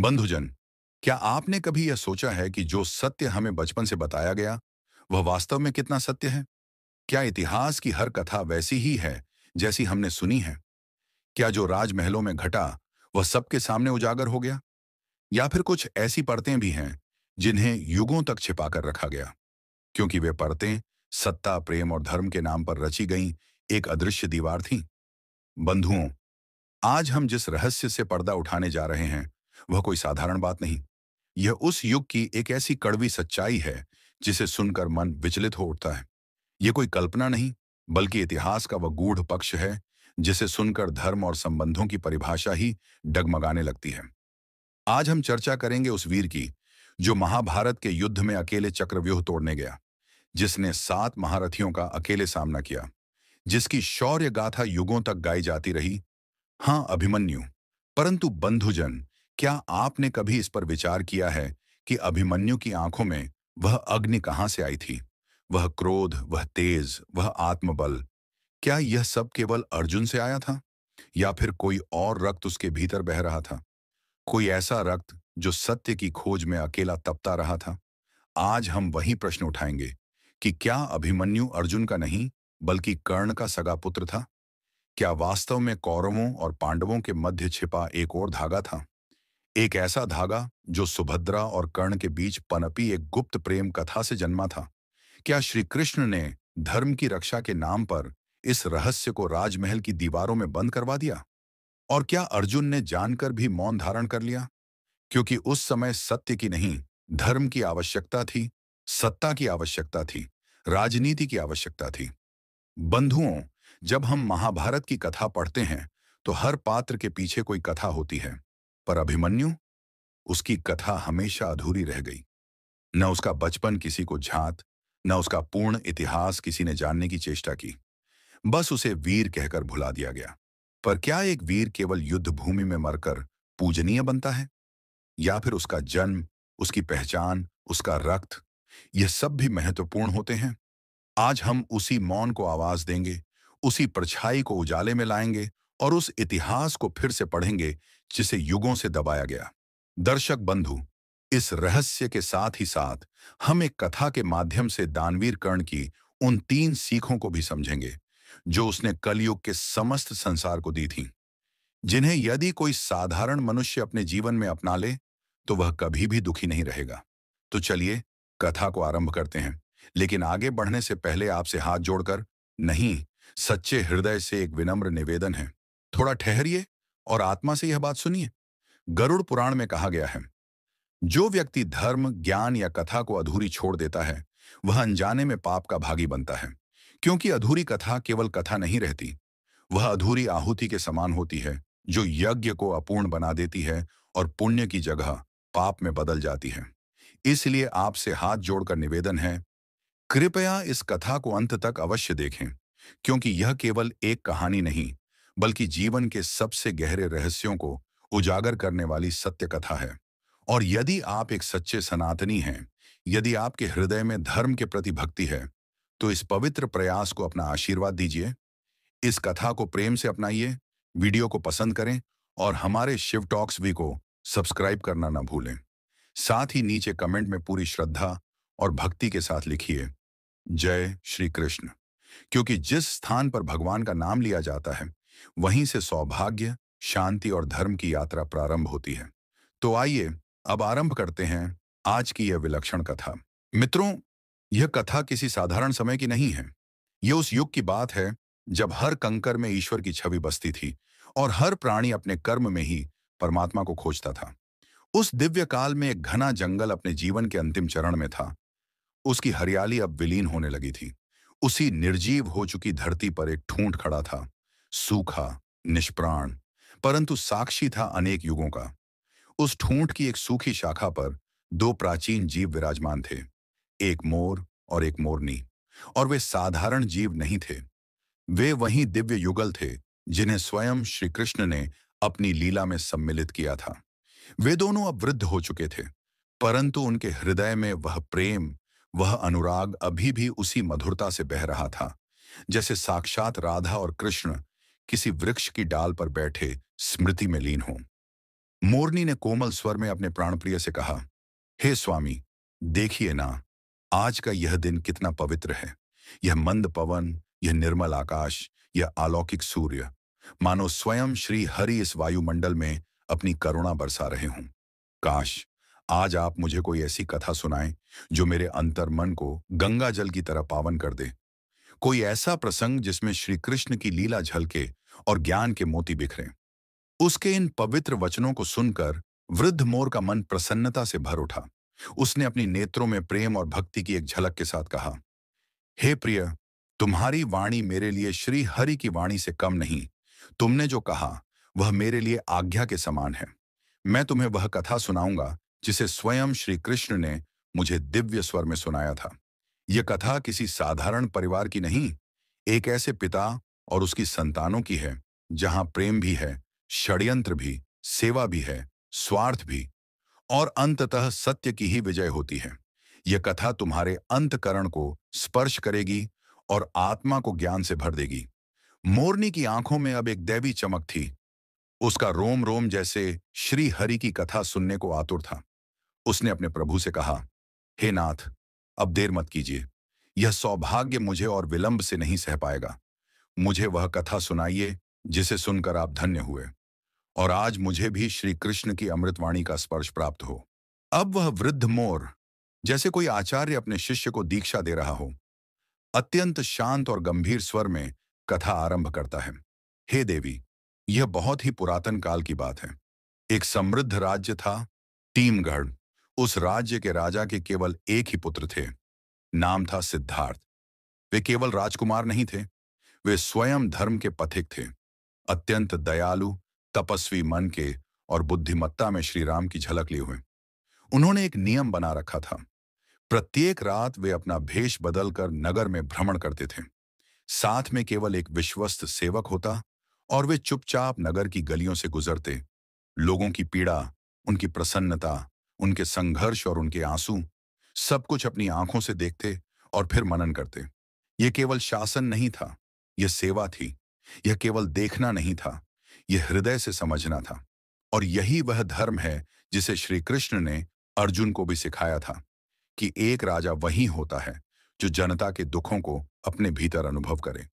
बंधुजन, क्या आपने कभी यह सोचा है कि जो सत्य हमें बचपन से बताया गया, वह वास्तव में कितना सत्य है? क्या इतिहास की हर कथा वैसी ही है, जैसी हमने सुनी है? क्या जो राजमहलों में घटा, वह सबके सामने उजागर हो गया? या फिर कुछ ऐसी परतें भी हैं, जिन्हें युगों तक छिपा कर रखा गया? क्योंकि वे परतें सत्ता, प्रेम और धर्म के नाम पर रची गईं एक अदृश्य दीवार थीं। बंधुओं, आज हम जिस रहस्य से पर्दा उठाने जा रहे हैं, वह कोई साधारण बात नहीं। यह उस युग की एक ऐसी कड़वी सच्चाई है, जिसे सुनकर मन विचलित हो उठता है। यह कोई कल्पना नहीं, बल्कि इतिहास का वह गूढ़ पक्ष है, जिसे सुनकर धर्म और संबंधों की परिभाषा ही डगमगाने लगती है। आज हम चर्चा करेंगे उस वीर की, जो महाभारत के युद्ध में अकेले चक्रव्यूह तोड़ने गया, जिसने 7 महारथियों का अकेले सामना किया, जिसकी शौर्य गाथा युगों तक गाई जाती रही। हाँ, अभिमन्यु। परंतु बंधुजन, क्या आपने कभी इस पर विचार किया है कि अभिमन्यु की आंखों में वह अग्नि कहाँ से आई थी? वह क्रोध, वह तेज, वह आत्मबल, क्या यह सब केवल अर्जुन से आया था? या फिर कोई और रक्त उसके भीतर बह रहा था? कोई ऐसा रक्त जो सत्य की खोज में अकेला तपता रहा था? आज हम वही प्रश्न उठाएंगे कि क्या अभिमन्यु अर्जुन का नहीं, बल्कि कर्ण का सगा पुत्र था? क्या वास्तव में कौरवों और पांडवों के मध्य छिपा एक और धागा था? एक ऐसा धागा जो सुभद्रा और कर्ण के बीच पनपी एक गुप्त प्रेम कथा से जन्मा था? क्या श्री कृष्ण ने धर्म की रक्षा के नाम पर इस रहस्य को राजमहल की दीवारों में बंद करवा दिया? और क्या अर्जुन ने जानकर भी मौन धारण कर लिया? क्योंकि उस समय सत्य की नहीं, धर्म की आवश्यकता थी, सत्ता की आवश्यकता थी, राजनीति की आवश्यकता थी। बंधुओं, जब हम महाभारत की कथा पढ़ते हैं, तो हर पात्र के पीछे कोई कथा होती है। पर अभिमन्यु, उसकी कथा हमेशा अधूरी रह गई। न उसका बचपन किसी को झांत, न उसका पूर्ण इतिहास किसी ने जानने की चेष्टा की। बस उसे वीर कहकर भुला दिया गया। पर क्या एक वीर केवल युद्ध भूमि में मरकर पूजनीय बनता है? या फिर उसका जन्म, उसकी पहचान, उसका रक्त, यह सब भी महत्वपूर्ण होते हैं? आज हम उसी मौन को आवाज देंगे, उसी परछाई को उजाले में लाएंगे और उस इतिहास को फिर से पढ़ेंगे, जिसे युगों से दबाया गया। दर्शक बंधु, इस रहस्य के साथ ही साथ हम एक कथा के माध्यम से दानवीर कर्ण की उन 3 सीखों को भी समझेंगे, जो उसने कलयुग के समस्त संसार को दी थीं, जिन्हें यदि कोई साधारण मनुष्य अपने जीवन में अपना ले, तो वह कभी भी दुखी नहीं रहेगा। तो चलिए, कथा को आरंभ करते हैं। लेकिन आगे बढ़ने से पहले आपसे हाथ जोड़कर, नहीं, सच्चे हृदय से एक विनम्र निवेदन है। थोड़ा ठहरिए और आत्मा से यह बात सुनिए। गरुड़ पुराण में कहा गया है, जो व्यक्ति धर्म, ज्ञान या कथा को अधूरी छोड़ देता है, वह अनजाने में पाप का भागी बनता है। क्योंकि अधूरी कथा केवल कथा नहीं रहती, वह अधूरी आहुति के समान होती है, जो यज्ञ को अपूर्ण बना देती है और पुण्य की जगह पाप में बदल जाती है। इसलिए आपसे हाथ जोड़कर निवेदन है, कृपया इस कथा को अंत तक अवश्य देखें, क्योंकि यह केवल एक कहानी नहीं, बल्कि जीवन के सबसे गहरे रहस्यों को उजागर करने वाली सत्य कथा है। और यदि आप एक सच्चे सनातनी हैं, यदि आपके हृदय में धर्म के प्रति भक्ति है, तो इस पवित्र प्रयास को अपना आशीर्वाद दीजिए। इस कथा को प्रेम से अपनाइए, वीडियो को पसंद करें और हमारे शिव टॉक्स वी को सब्सक्राइब करना ना भूलें। साथ ही नीचे कमेंट में पूरी श्रद्धा और भक्ति के साथ लिखिए, जय श्री कृष्ण। क्योंकि जिस स्थान पर भगवान का नाम लिया जाता है, वहीं से सौभाग्य, शांति और धर्म की यात्रा प्रारंभ होती है। तो आइए, अब आरंभ करते हैं आज की यह विलक्षण कथा। मित्रों, यह कथा किसी साधारण समय की नहीं है। यह उस युग की बात है, जब हर कंकर में ईश्वर की छवि बसती थी और हर प्राणी अपने कर्म में ही परमात्मा को खोजता था। उस दिव्य काल में एक घना जंगल अपने जीवन के अंतिम चरण में था। उसकी हरियाली अब विलीन होने लगी थी। उसी निर्जीव हो चुकी धरती पर एक ठूंठ खड़ा था, सूखा, निष्प्राण, परंतु साक्षी था अनेक युगों का। उस ठूंठ की एक सूखी शाखा पर 2 प्राचीन जीव विराजमान थे, एक मोर और एक मोरनी। और वे साधारण जीव नहीं थे, वे वही दिव्य युगल थे, जिन्हें स्वयं श्री कृष्ण ने अपनी लीला में सम्मिलित किया था। वे दोनों अब वृद्ध हो चुके थे, परंतु उनके हृदय में वह प्रेम, वह अनुराग अभी भी उसी मधुरता से बह रहा था, जैसे साक्षात राधा और कृष्ण किसी वृक्ष की डाल पर बैठे स्मृति में लीन हों। मोरनी ने कोमल स्वर में अपने प्राणप्रिय से कहा, हे स्वामी, देखिए ना, आज का यह दिन कितना पवित्र है। यह मंद पवन, यह निर्मल आकाश, यह अलौकिक सूर्य, मानो स्वयं श्री हरि इस वायुमंडल में अपनी करुणा बरसा रहे हों। काश आज आप मुझे कोई ऐसी कथा सुनाएं जो मेरे अंतर्मन को गंगा जल की तरह पावन कर दे। कोई ऐसा प्रसंग जिसमें श्री कृष्ण की लीला झलके और ज्ञान के मोती बिखरें। उसके इन पवित्र वचनों को सुनकर वृद्ध मोर का मन प्रसन्नता से भर उठा। उसने अपनी नेत्रों में प्रेम और भक्ति की एक झलक के साथ कहा, हे प्रिय, तुम्हारी वाणी मेरे लिए श्री हरि की वाणी से कम नहीं। तुमने जो कहा वह मेरे लिए आज्ञा के समान है। मैं तुम्हें वह कथा सुनाऊंगा जिसे स्वयं श्री कृष्ण ने मुझे दिव्य स्वर में सुनाया था। यह कथा किसी साधारण परिवार की नहीं, एक ऐसे पिता और उसकी संतानों की है जहां प्रेम भी है, षड्यंत्र भी, सेवा भी है, स्वार्थ भी, और अंततः सत्य की ही विजय होती है। यह कथा तुम्हारे अंतकरण को स्पर्श करेगी और आत्मा को ज्ञान से भर देगी। मोरनी की आंखों में अब एक दैवी चमक थी। उसका रोम रोम जैसे श्री हरि की कथा सुनने को आतुर था। उसने अपने प्रभु से कहा, हे नाथ, अब देर मत कीजिए। यह सौभाग्य मुझे और विलंब से नहीं सह पाएगा। मुझे वह कथा सुनाइए जिसे सुनकर आप धन्य हुए और आज मुझे भी श्री कृष्ण की अमृतवाणी का स्पर्श प्राप्त हो। अब वह वृद्ध मोर, जैसे कोई आचार्य अपने शिष्य को दीक्षा दे रहा हो, अत्यंत शांत और गंभीर स्वर में कथा आरंभ करता है। हे देवी, यह बहुत ही पुरातन काल की बात है। एक समृद्ध राज्य था, टीमगढ़। उस राज्य के राजा के केवल एक ही पुत्र थे। नाम था सिद्धार्थ। वे केवल राजकुमार नहीं थे, वे स्वयं धर्म के पथिक थे। अत्यंत दयालु, तपस्वी मन के और बुद्धिमत्ता में श्री राम की झलक लिए हुए। उन्होंने एक नियम बना रखा था। प्रत्येक रात वे अपना भेष बदलकर नगर में भ्रमण करते थे। साथ में केवल एक विश्वस्त सेवक होता और वे चुपचाप नगर की गलियों से गुजरते। लोगों की पीड़ा, उनकी प्रसन्नता, उनके संघर्ष और उनके आंसू, सब कुछ अपनी आंखों से देखते और फिर मनन करते। यह केवल शासन नहीं था, यह सेवा थी। यह केवल देखना नहीं था, यह हृदय से समझना था। और यही वह धर्म है जिसे श्री कृष्ण ने अर्जुन को भी सिखाया था कि एक राजा वही होता है जो जनता के दुखों को अपने भीतर अनुभव करे।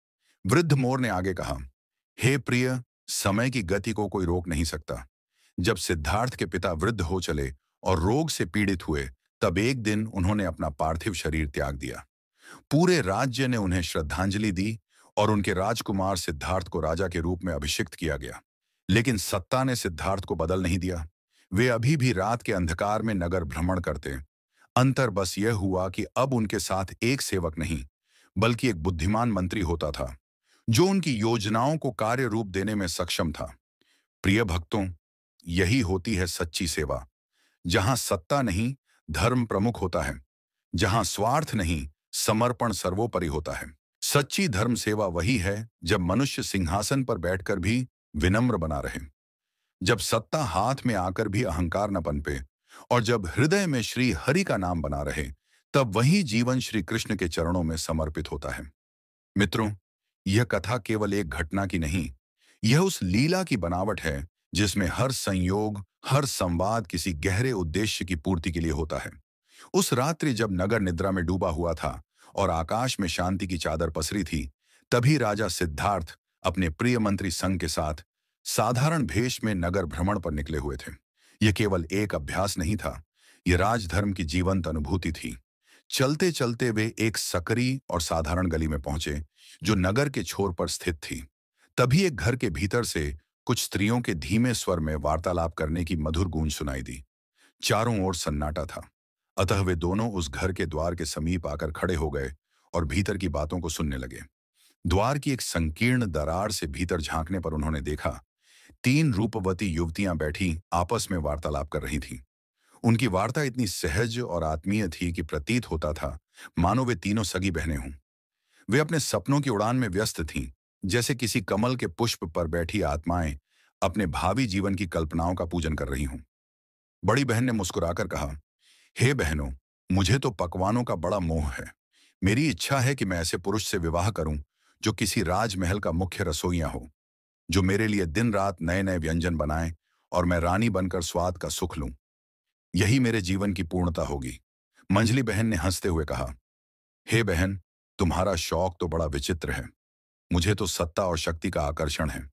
वृद्ध मोर ने आगे कहा, हे प्रिय, समय की गति को कोई रोक नहीं सकता। जब सिद्धार्थ के पिता वृद्ध हो चले और रोग से पीड़ित हुए, तब एक दिन उन्होंने अपना पार्थिव शरीर त्याग दिया। पूरे राज्य ने उन्हें श्रद्धांजलि दी और उनके राजकुमार सिद्धार्थ को राजा के रूप में अभिषिक्त किया गया। लेकिन सत्ता ने सिद्धार्थ को बदल नहीं दिया। वे अभी भी रात के अंधकार में नगर भ्रमण करते। अंतर बस यह हुआ कि अब उनके साथ एक सेवक नहीं, बल्कि एक बुद्धिमान मंत्री होता था, जो उनकी योजनाओं को कार्य रूप देने में सक्षम था। प्रिय भक्तों, यही होती है सच्ची सेवा। जहां सत्ता नहीं, धर्म प्रमुख होता है। जहां स्वार्थ नहीं, समर्पण सर्वोपरि होता है। सच्ची धर्म सेवा वही है जब मनुष्य सिंहासन पर बैठकर भी विनम्र बना रहे, जब सत्ता हाथ में आकर भी अहंकार न पनपे, और जब हृदय में श्री हरि का नाम बना रहे, तब वही जीवन श्री कृष्ण के चरणों में समर्पित होता है। मित्रों, यह कथा केवल एक घटना की नहीं, यह उस लीला की बनावट है जिसमें हर संयोग, हर संवाद किसी गहरे उद्देश्य की पूर्ति के लिए होता है। उस रात्रि जब नगर निद्रा में डूबा हुआ था और आकाश में शांति की चादर पसरी थी, तभी राजा सिद्धार्थ अपने प्रिय मंत्री संघ के साथ साधारण भेष में नगर भ्रमण पर निकले हुए थे। यह केवल एक अभ्यास नहीं था, यह राजधर्म की जीवंत अनुभूति थी। चलते चलते वे एक सकरी और साधारण गली में पहुंचे जो नगर के छोर पर स्थित थी। तभी एक घर के भीतर से कुछ स्त्रियों के धीमे स्वर में वार्तालाप करने की मधुर गूंज सुनाई दी। चारों ओर सन्नाटा था, अतः वे दोनों उस घर के द्वार के समीप आकर खड़े हो गए और भीतर की बातों को सुनने लगे। द्वार की एक संकीर्ण दरार से भीतर झांकने पर उन्होंने देखा, तीन रूपवती युवतियां बैठी आपस में वार्तालाप कर रही थीं। उनकी वार्ता इतनी सहज और आत्मीय थी कि प्रतीत होता था मानो वे तीनों सगी बहनें हों। वे अपने सपनों की उड़ान में व्यस्त थीं, जैसे किसी कमल के पुष्प पर बैठी आत्माएं अपने भावी जीवन की कल्पनाओं का पूजन कर रही हों। बड़ी बहन ने मुस्कुराकर कहा, हे बहनों, मुझे तो पकवानों का बड़ा मोह है। मेरी इच्छा है कि मैं ऐसे पुरुष से विवाह करूं जो किसी राजमहल का मुख्य रसोइया हो, जो मेरे लिए दिन रात नए नए व्यंजन बनाए और मैं रानी बनकर स्वाद का सुख लूं। यही मेरे जीवन की पूर्णता होगी। मंजली बहन ने हंसते हुए कहा, हे बहन, तुम्हारा शौक तो बड़ा विचित्र है। मुझे तो सत्ता और शक्ति का आकर्षण है।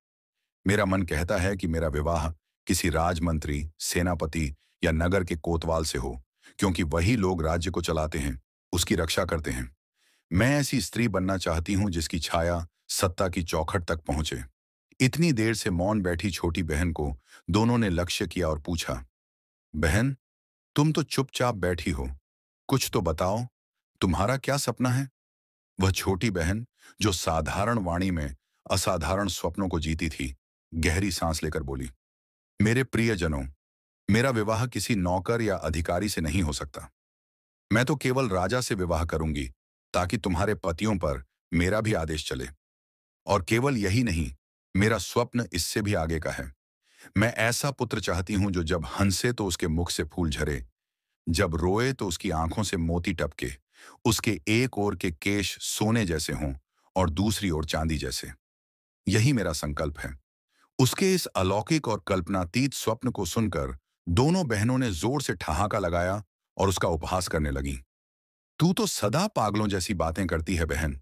मेरा मन कहता है कि मेरा विवाह किसी राजमंत्री, सेनापति या नगर के कोतवाल से हो, क्योंकि वही लोग राज्य को चलाते हैं, उसकी रक्षा करते हैं। मैं ऐसी स्त्री बनना चाहती हूं जिसकी छाया सत्ता की चौखट तक पहुंचे। इतनी देर से मौन बैठी छोटी बहन को दोनों ने लक्ष्य किया और पूछा, बहन, तुम तो चुपचाप बैठी हो, कुछ तो बताओ, तुम्हारा क्या सपना है? वह छोटी बहन, जो साधारण वाणी में असाधारण स्वप्नों को जीती थी, गहरी सांस लेकर बोली, मेरे प्रियजनों, मेरा विवाह किसी नौकर या अधिकारी से नहीं हो सकता। मैं तो केवल राजा से विवाह करूंगी, ताकि तुम्हारे पतियों पर मेरा भी आदेश चले। और केवल यही नहीं, मेरा स्वप्न इससे भी आगे का है। मैं ऐसा पुत्र चाहती हूं जो जब हंसे तो उसके मुख से फूल झरे, जब रोए तो उसकी आंखों से मोती टपके, उसके एक ओर के केश सोने जैसे हों और दूसरी ओर चांदी जैसे। यही मेरा संकल्प है। उसके इस अलौकिक और कल्पनातीत स्वप्न को सुनकर दोनों बहनों ने जोर से ठहाका लगाया और उसका उपहास करने लगीं। तू तो सदा पागलों जैसी बातें करती है बहन।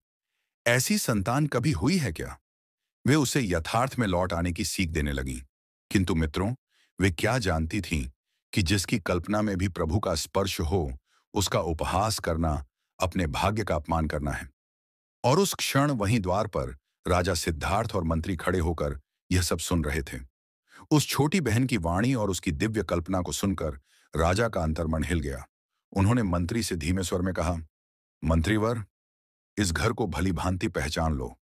ऐसी संतान कभी हुई है क्या? वे उसे यथार्थ में लौट आने की सीख देने लगीं। किंतु मित्रों, वे क्या जानती थीं कि जिसकी कल्पना में भी प्रभु का स्पर्श हो, उसका उपहास करना अपने भाग्य का अपमान करना है। और उस क्षण वहीं द्वार पर राजा सिद्धार्थ और मंत्री खड़े होकर यह सब सुन रहे थे। उस छोटी बहन की वाणी और उसकी दिव्य कल्पना को सुनकर राजा का अंतर्मन हिल गया। उन्होंने मंत्री से धीमे स्वर में कहा, मंत्रीवर, इस घर को भली भांति पहचान लो।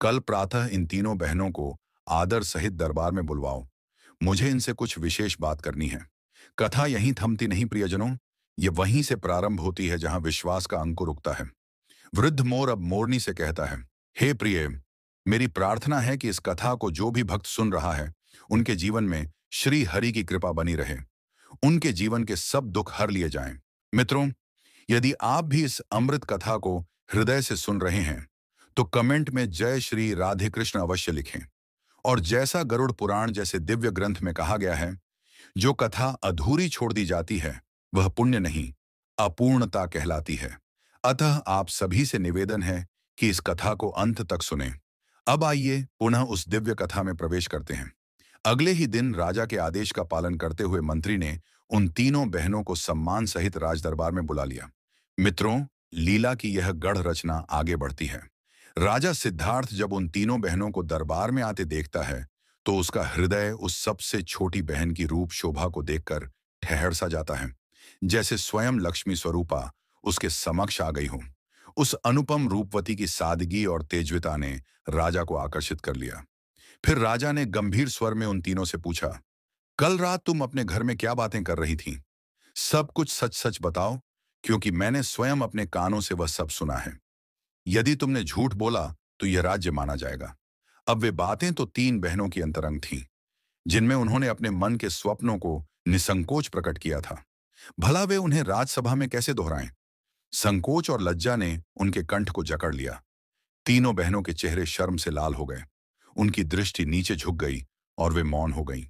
कल प्रातः इन तीनों बहनों को आदर सहित दरबार में बुलवाओ। मुझे इनसे कुछ विशेष बात करनी है। कथा यहीं थमती नहीं प्रियजनों, ये वहीं से प्रारंभ होती है जहां विश्वास का अंकुर उगता है। वृद्ध मोर अब मोरनी से कहता है, हे प्रिय, मेरी प्रार्थना है कि इस कथा को जो भी भक्त सुन रहा है, उनके जीवन में श्री हरि की कृपा बनी रहे, उनके जीवन के सब दुख हर लिए जाएं। मित्रों, यदि आप भी इस अमृत कथा को हृदय से सुन रहे हैं, तो कमेंट में जय श्री राधे कृष्ण अवश्य लिखें। और जैसा गरुड़ पुराण जैसे दिव्य ग्रंथ में कहा गया है, जो कथा अधूरी छोड़ दी जाती है, वह पुण्य नहीं, अपूर्णता कहलाती है। अतः आप सभी से निवेदन है कि इस कथा को अंत तक सुनें। अब आइए पुनः उस दिव्य कथा में प्रवेश करते हैं। अगले ही दिन राजा के आदेश का पालन करते हुए मंत्री ने उन तीनों बहनों को सम्मान सहित राजदरबार में बुला लिया। मित्रों, लीला की यह गढ़ रचना आगे बढ़ती है। राजा सिद्धार्थ जब उन तीनों बहनों को दरबार में आते देखता है, तो उसका हृदय उस सबसे छोटी बहन की रूप शोभा को देखकर ठहर सा जाता है, जैसे स्वयं लक्ष्मी स्वरूपा उसके समक्ष आ गई हो। उस अनुपम रूपवती की सादगी और तेजविता ने राजा को आकर्षित कर लिया। फिर राजा ने गंभीर स्वर में उन तीनों से पूछा, कल रात तुम अपने घर में क्या बातें कर रही थीं? सब कुछ सच सच बताओ, क्योंकि मैंने स्वयं अपने कानों से वह सब सुना है। यदि तुमने झूठ बोला तो यह राज्य माना जाएगा। अब वे बातें तो तीन बहनों की अंतरंग थीं, जिनमें उन्होंने अपने मन के स्वप्नों को निसंकोच प्रकट किया था। भला वे उन्हें राजसभा में कैसे दोहराएं? संकोच और लज्जा ने उनके कंठ को जकड़ लिया। तीनों बहनों के चेहरे शर्म से लाल हो गए, उनकी दृष्टि नीचे झुक गई और वे मौन हो गईं।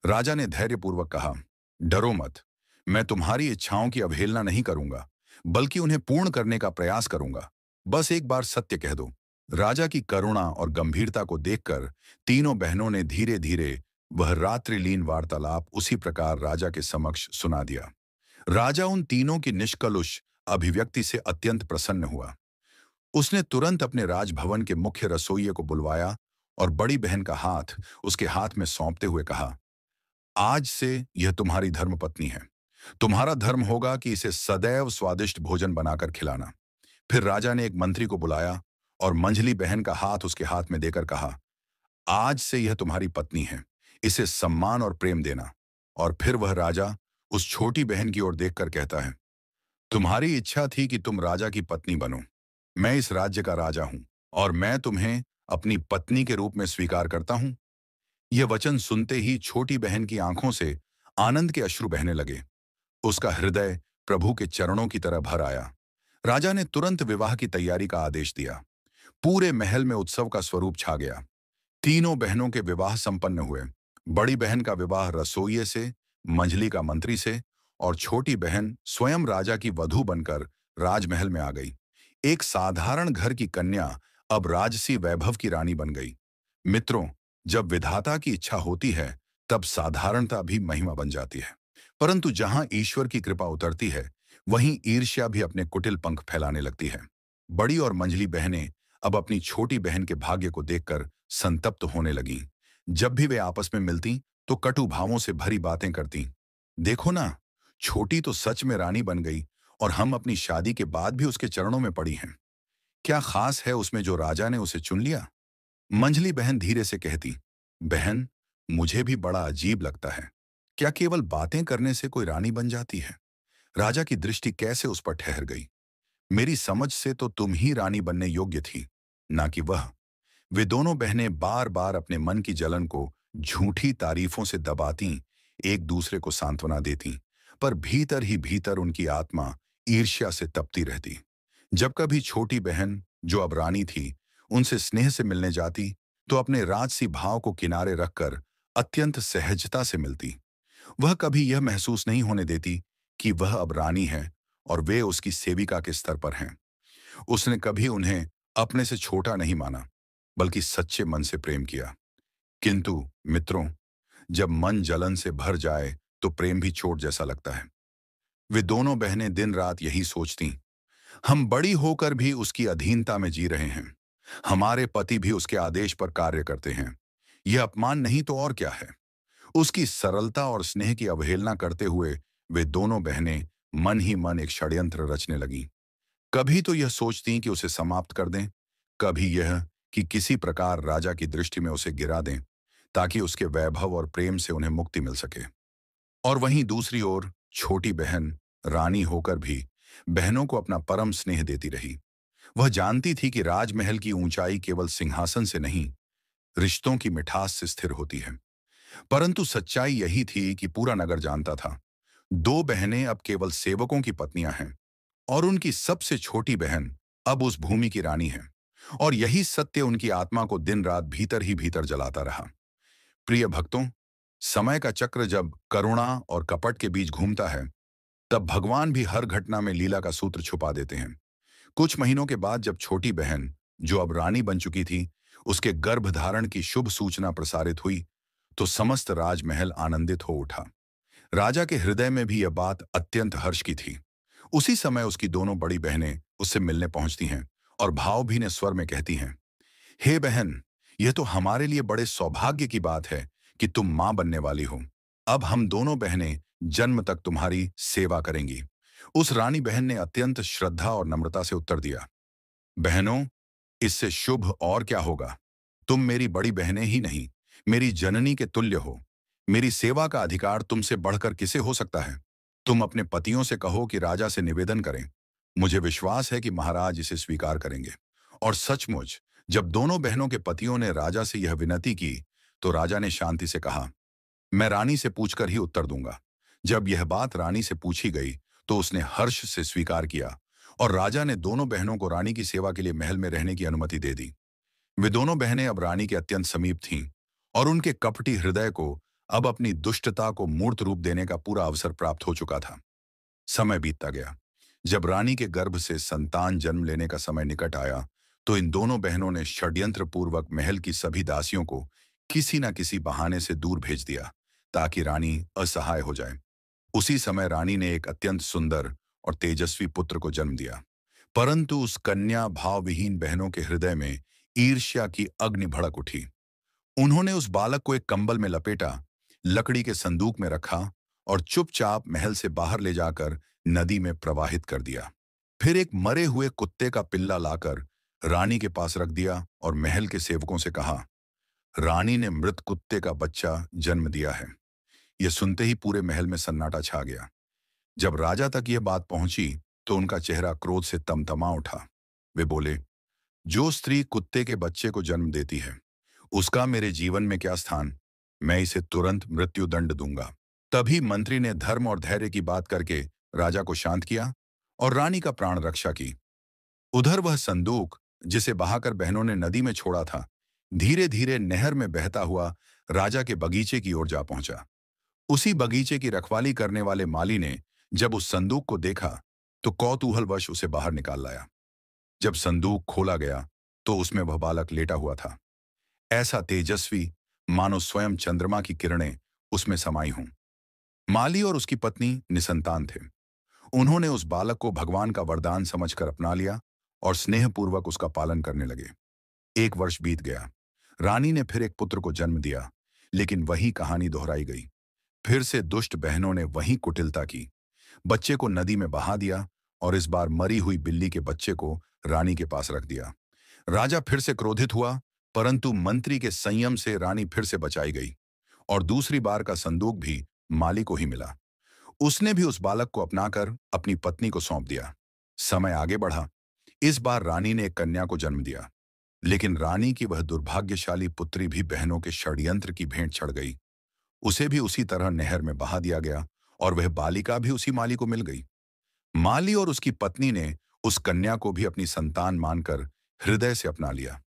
राजा ने धैर्यपूर्वक कहा, डरो मत, मैं तुम्हारी इच्छाओं की अवहेलना नहीं करूंगा, बल्कि उन्हें पूर्ण करने का प्रयास करूंगा। बस एक बार सत्य कह दो। राजा की करुणा और गंभीरता को देखकर तीनों बहनों ने धीरे धीरे वह रात्रिलीन वार्तालाप उसी प्रकार राजा के समक्ष सुना दिया। राजा उन तीनों की निष्कलुष अभिव्यक्ति से अत्यंत प्रसन्न हुआ। उसने तुरंत अपने राजभवन के मुख्य रसोइये को बुलवाया और बड़ी बहन का हाथ उसके हाथ में सौंपते हुए कहा, आज से यह तुम्हारी धर्मपत्नी है। तुम्हारा धर्म होगा कि इसे सदैव स्वादिष्ट भोजन बनाकर खिलाना। फिर राजा ने एक मंत्री को बुलाया और मंझली बहन का हाथ उसके हाथ में देकर कहा, आज से यह तुम्हारी पत्नी है, इसे सम्मान और प्रेम देना। और फिर वह राजा उस छोटी बहन की ओर देखकर कहता है, तुम्हारी इच्छा थी कि तुम राजा की पत्नी बनो। मैं इस राज्य का राजा हूं और मैं तुम्हें अपनी पत्नी के रूप में स्वीकार करता हूं। यह वचन सुनते ही छोटी बहन की आंखों से आनंद के अश्रु बहने लगे। उसका हृदय प्रभु के चरणों की तरह भर आया। राजा ने तुरंत विवाह की तैयारी का आदेश दिया। पूरे महल में उत्सव का स्वरूप छा गया। तीनों बहनों के विवाह संपन्न हुए। बड़ी बहन का विवाह रसोइये से, मंझली का मंत्री से, और छोटी बहन स्वयं राजा की वधू बनकर राजमहल में आ गई। एक साधारण घर की कन्या अब राजसी वैभव की रानी बन गई। मित्रों, जब विधाता की इच्छा होती है, तब साधारणता भी महिमा बन जाती है। परंतु जहां ईश्वर की कृपा उतरती है, वहीं ईर्ष्या भी अपने कुटिल पंख फैलाने लगती है। बड़ी और मंझली बहनें अब अपनी छोटी बहन के भाग्य को देखकर संतप्त होने लगीं। जब भी वे आपस में मिलती, तो कटु भावों से भरी बातें करती। देखो ना, छोटी तो सच में रानी बन गई, और हम अपनी शादी के बाद भी उसके चरणों में पड़ी हैं। क्या खास है उसमें जो राजा ने उसे चुन लिया? मंझली बहन धीरे से कहती, बहन, मुझे भी बड़ा अजीब लगता है। क्या केवल बातें करने से कोई रानी बन जाती है? राजा की दृष्टि कैसे उस पर ठहर गई? मेरी समझ से तो तुम ही रानी बनने योग्य थी, ना कि वह। वे दोनों बहनें बार बार अपने मन की जलन को झूठी तारीफों से दबाती, एक दूसरे को सांत्वना देती, पर भीतर ही भीतर उनकी आत्मा ईर्ष्या से तपती रहती। जब कभी छोटी बहन, जो अब रानी थी, उनसे स्नेह से मिलने जाती, तो अपने राजसी भाव को किनारे रखकर अत्यंत सहजता से मिलती। वह कभी यह महसूस नहीं होने देती कि वह अब रानी है और वे उसकी सेविका के स्तर पर हैं। उसने कभी उन्हें अपने से छोटा नहीं माना, बल्कि सच्चे मन से प्रेम किया। किंतु मित्रों, जब मन जलन से भर जाए, तो प्रेम भी चोट जैसा लगता है। वे दोनों बहनें दिन रात यही सोचती, हम बड़ी होकर भी उसकी अधीनता में जी रहे हैं। हमारे पति भी उसके आदेश पर कार्य करते हैं। यह अपमान नहीं तो और क्या है? उसकी सरलता और स्नेह की अवहेलना करते हुए वे दोनों बहनें मन ही मन एक षड्यंत्र रचने लगीं। कभी तो यह सोचती कि उसे समाप्त कर दें, कभी यह कि किसी प्रकार राजा की दृष्टि में उसे गिरा दें, ताकि उसके वैभव और प्रेम से उन्हें मुक्ति मिल सके। और वहीं दूसरी ओर छोटी बहन रानी होकर भी बहनों को अपना परम स्नेह देती रही। वह जानती थी कि राजमहल की ऊंचाई केवल सिंहासन से नहीं, रिश्तों की मिठास से स्थिर होती है। परंतु सच्चाई यही थी कि पूरा नगर जानता था, दो बहनें अब केवल सेवकों की पत्नियां हैं, और उनकी सबसे छोटी बहन अब उस भूमि की रानी है। और यही सत्य उनकी आत्मा को दिन रात भीतर ही भीतर जलाता रहा। प्रिय भक्तों, समय का चक्र जब करुणा और कपट के बीच घूमता है, तब भगवान भी हर घटना में लीला का सूत्र छुपा देते हैं। कुछ महीनों के बाद जब छोटी बहन, जो अब रानी बन चुकी थी, उसके गर्भधारण की शुभ सूचना प्रसारित हुई, तो समस्त राजमहल आनंदित हो उठा। राजा के हृदय में भी यह बात अत्यंत हर्ष की थी। उसी समय उसकी दोनों बड़ी बहनें उससे मिलने पहुंचती हैं और भावभीने स्वर में कहती हैं, हे बहन, यह तो हमारे लिए बड़े सौभाग्य की बात है कि तुम मां बनने वाली हो। अब हम दोनों बहनें जन्म तक तुम्हारी सेवा करेंगी। उस रानी बहन ने अत्यंत श्रद्धा और नम्रता से उत्तर दिया, बहनों, इससे शुभ और क्या होगा? तुम मेरी बड़ी बहनें ही नहीं, मेरी जननी के तुल्य हो। मेरी सेवा का अधिकार तुमसे बढ़कर किसे हो सकता है? तुम अपने पतियों से कहो कि राजा से निवेदन करें। मुझे विश्वास है कि महाराज इसे स्वीकार करेंगे। और सचमुच, जब दोनों बहनों के पतियों ने राजा से यह विनती की, तो राजा ने शांति से कहा, मैं रानी से पूछकर ही उत्तर दूंगा। जब यह बात रानी से पूछी गई, तो उसने हर्ष से स्वीकार किया, और राजा ने दोनों बहनों को रानी की सेवा के लिए महल में रहने की अनुमति दे दी। वे दोनों बहनें अब रानी के अत्यंत समीप थीं, और उनके कपटी हृदय को अब अपनी दुष्टता को मूर्त रूप देने का पूरा अवसर प्राप्त हो चुका था। समय बीतता गया। जब रानी के गर्भ से संतान जन्म लेने का समय निकट आया, तो इन दोनों बहनों ने षड्यंत्र पूर्वक महल की सभी दासियों को किसी न किसी बहाने से दूर भेज दिया, ताकि रानी असहाय हो जाए। उसी समय रानी ने एक अत्यंत सुंदर और तेजस्वी पुत्र को जन्म दिया। परंतु उस कन्या भावविहीन बहनों के हृदय में ईर्ष्या की अग्नि भड़क उठी। उन्होंने उस बालक को एक कंबल में लपेटा, लकड़ी के संदूक में रखा और चुपचाप महल से बाहर ले जाकर नदी में प्रवाहित कर दिया। फिर एक मरे हुए कुत्ते का पिल्ला लाकर रानी के पास रख दिया और महल के सेवकों से कहा, रानी ने मृत कुत्ते का बच्चा जन्म दिया है। यह सुनते ही पूरे महल में सन्नाटा छा गया। जब राजा तक यह बात पहुंची, तो उनका चेहरा क्रोध से तमतमा उठा। वे बोले, जो स्त्री कुत्ते के बच्चे को जन्म देती है, उसका मेरे जीवन में क्या स्थान? मैं इसे तुरंत मृत्यु दंड दूंगा। तभी मंत्री ने धर्म और धैर्य की बात करके राजा को शांत किया और रानी का प्राण रक्षा की। उधर वह संदूक, जिसे बहाकर बहनों ने नदी में छोड़ा था, धीरे धीरे नहर में बहता हुआ राजा के बगीचे की ओर जा पहुंचा। उसी बगीचे की रखवाली करने वाले माली ने जब उस संदूक को देखा तो कौतूहलवश उसे बाहर निकाल लाया। जब संदूक खोला गया तो उसमें वह बालक लेटा हुआ था, ऐसा तेजस्वी मानो स्वयं चंद्रमा की किरणें उसमें समाई हों। माली और उसकी पत्नी निसंतान थे। उन्होंने उस बालक को भगवान का वरदान समझकर अपना लिया और स्नेहपूर्वक उसका पालन करने लगे। 1 वर्ष बीत गया। रानी ने फिर एक पुत्र को जन्म दिया, लेकिन वही कहानी दोहराई गई। फिर से दुष्ट बहनों ने वही कुटिलता की। बच्चे को नदी में बहा दिया और इस बार मरी हुई बिल्ली के बच्चे को रानी के पास रख दिया। राजा फिर से क्रोधित हुआ, परंतु मंत्री के संयम से रानी फिर से बचाई गई और दूसरी बार का संदूक भी माली को ही मिला। उसने भी उस बालक को अपनाकर अपनी पत्नी को सौंप दिया। समय आगे बढ़ा। इस बार रानी ने एक कन्या को जन्म दिया, लेकिन रानी की वह दुर्भाग्यशाली पुत्री भी बहनों के षड्यंत्र की भेंट चढ़ गई। उसे भी उसी तरह नहर में बहा दिया गया और वह बालिका भी उसी माली को मिल गई। माली और उसकी पत्नी ने उस कन्या को भी अपनी संतान मानकर हृदय से अपना लिया।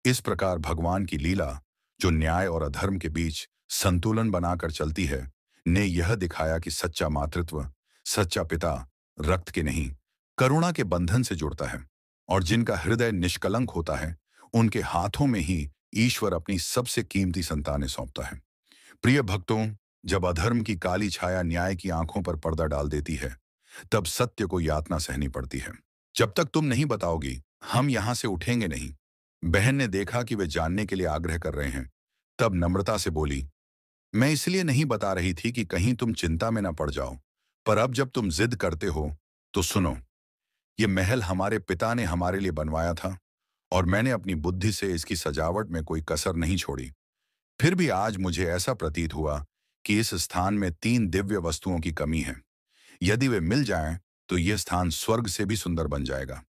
इस प्रकार भगवान की लीला, जो न्याय और अधर्म के बीच संतुलन बनाकर चलती है, ने यह दिखाया कि सच्चा मातृत्व, सच्चा पिता रक्त के नहीं, करुणा के बंधन से जुड़ता है और जिनका हृदय निष्कलंक होता है, उनके हाथों में ही ईश्वर अपनी सबसे कीमती संतानें सौंपता है। प्रिय भक्तों, जब अधर्म की काली छाया न्याय की आंखों पर पर्दा डाल देती है, तब सत्य को यातना सहनी पड़ती है। जब तक तुम नहीं बताओगी, हम यहां से उठेंगे नहीं। बहन ने देखा कि वे जानने के लिए आग्रह कर रहे हैं, तब नम्रता से बोली, मैं इसलिए नहीं बता रही थी कि कहीं तुम चिंता में ना पड़ जाओ, पर अब जब तुम जिद करते हो तो सुनो। ये महल हमारे पिता ने हमारे लिए बनवाया था और मैंने अपनी बुद्धि से इसकी सजावट में कोई कसर नहीं छोड़ी। फिर भी आज मुझे ऐसा प्रतीत हुआ कि इस स्थान में 3 दिव्य वस्तुओं की कमी है। यदि वे मिल जाएं, तो यह स्थान स्वर्ग से भी सुंदर बन जाएगा।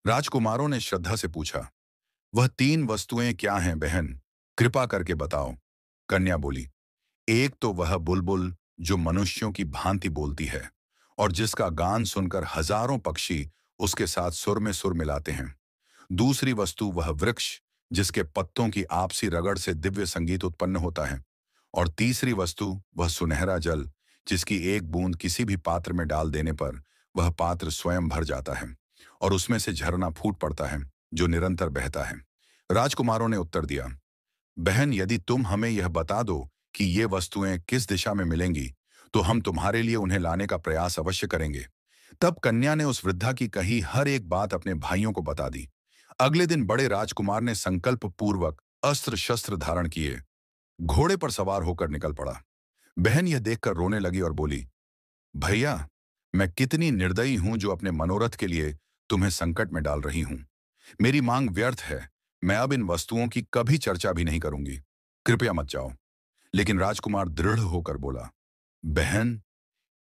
राजकुमारों ने श्रद्धा से पूछा, वह 3 वस्तुएं क्या हैं बहन? कृपा करके बताओ। कन्या बोली, एक तो वह बुलबुल जो मनुष्यों की भांति बोलती है और जिसका गान सुनकर हजारों पक्षी उसके साथ सुर में सुर मिलाते हैं। दूसरी वस्तु वह वृक्ष जिसके पत्तों की आपसी रगड़ से दिव्य संगीत उत्पन्न होता है। और तीसरी वस्तु वह सुनहरा जल जिसकी एक बूंद किसी भी पात्र में डाल देने पर वह पात्र स्वयं भर जाता है और उसमें से झरना फूट पड़ता है जो निरंतर बहता है। राजकुमारों ने उत्तर दिया, बहन, यदि तुम हमें यह बता दो कि ये वस्तुएं किस दिशा में मिलेंगी, तो हम तुम्हारे लिए उन्हें लाने का प्रयास अवश्य करेंगे। तब कन्या ने उस वृद्धा की कही हर एक बात अपने भाइयों को बता दी। अगले दिन बड़े राजकुमार ने संकल्प पूर्वक अस्त्र शस्त्र धारण किए, घोड़े पर सवार होकर निकल पड़ा। बहन यह देखकर रोने लगी और बोली, भैया, मैं कितनी निर्दयी हूं जो अपने मनोरथ के लिए तुम्हें संकट में डाल रही हूं। मेरी मांग व्यर्थ है। मैं अब इन वस्तुओं की कभी चर्चा भी नहीं करूंगी। कृपया मत जाओ। लेकिन राजकुमार दृढ़ होकर बोला, बहन,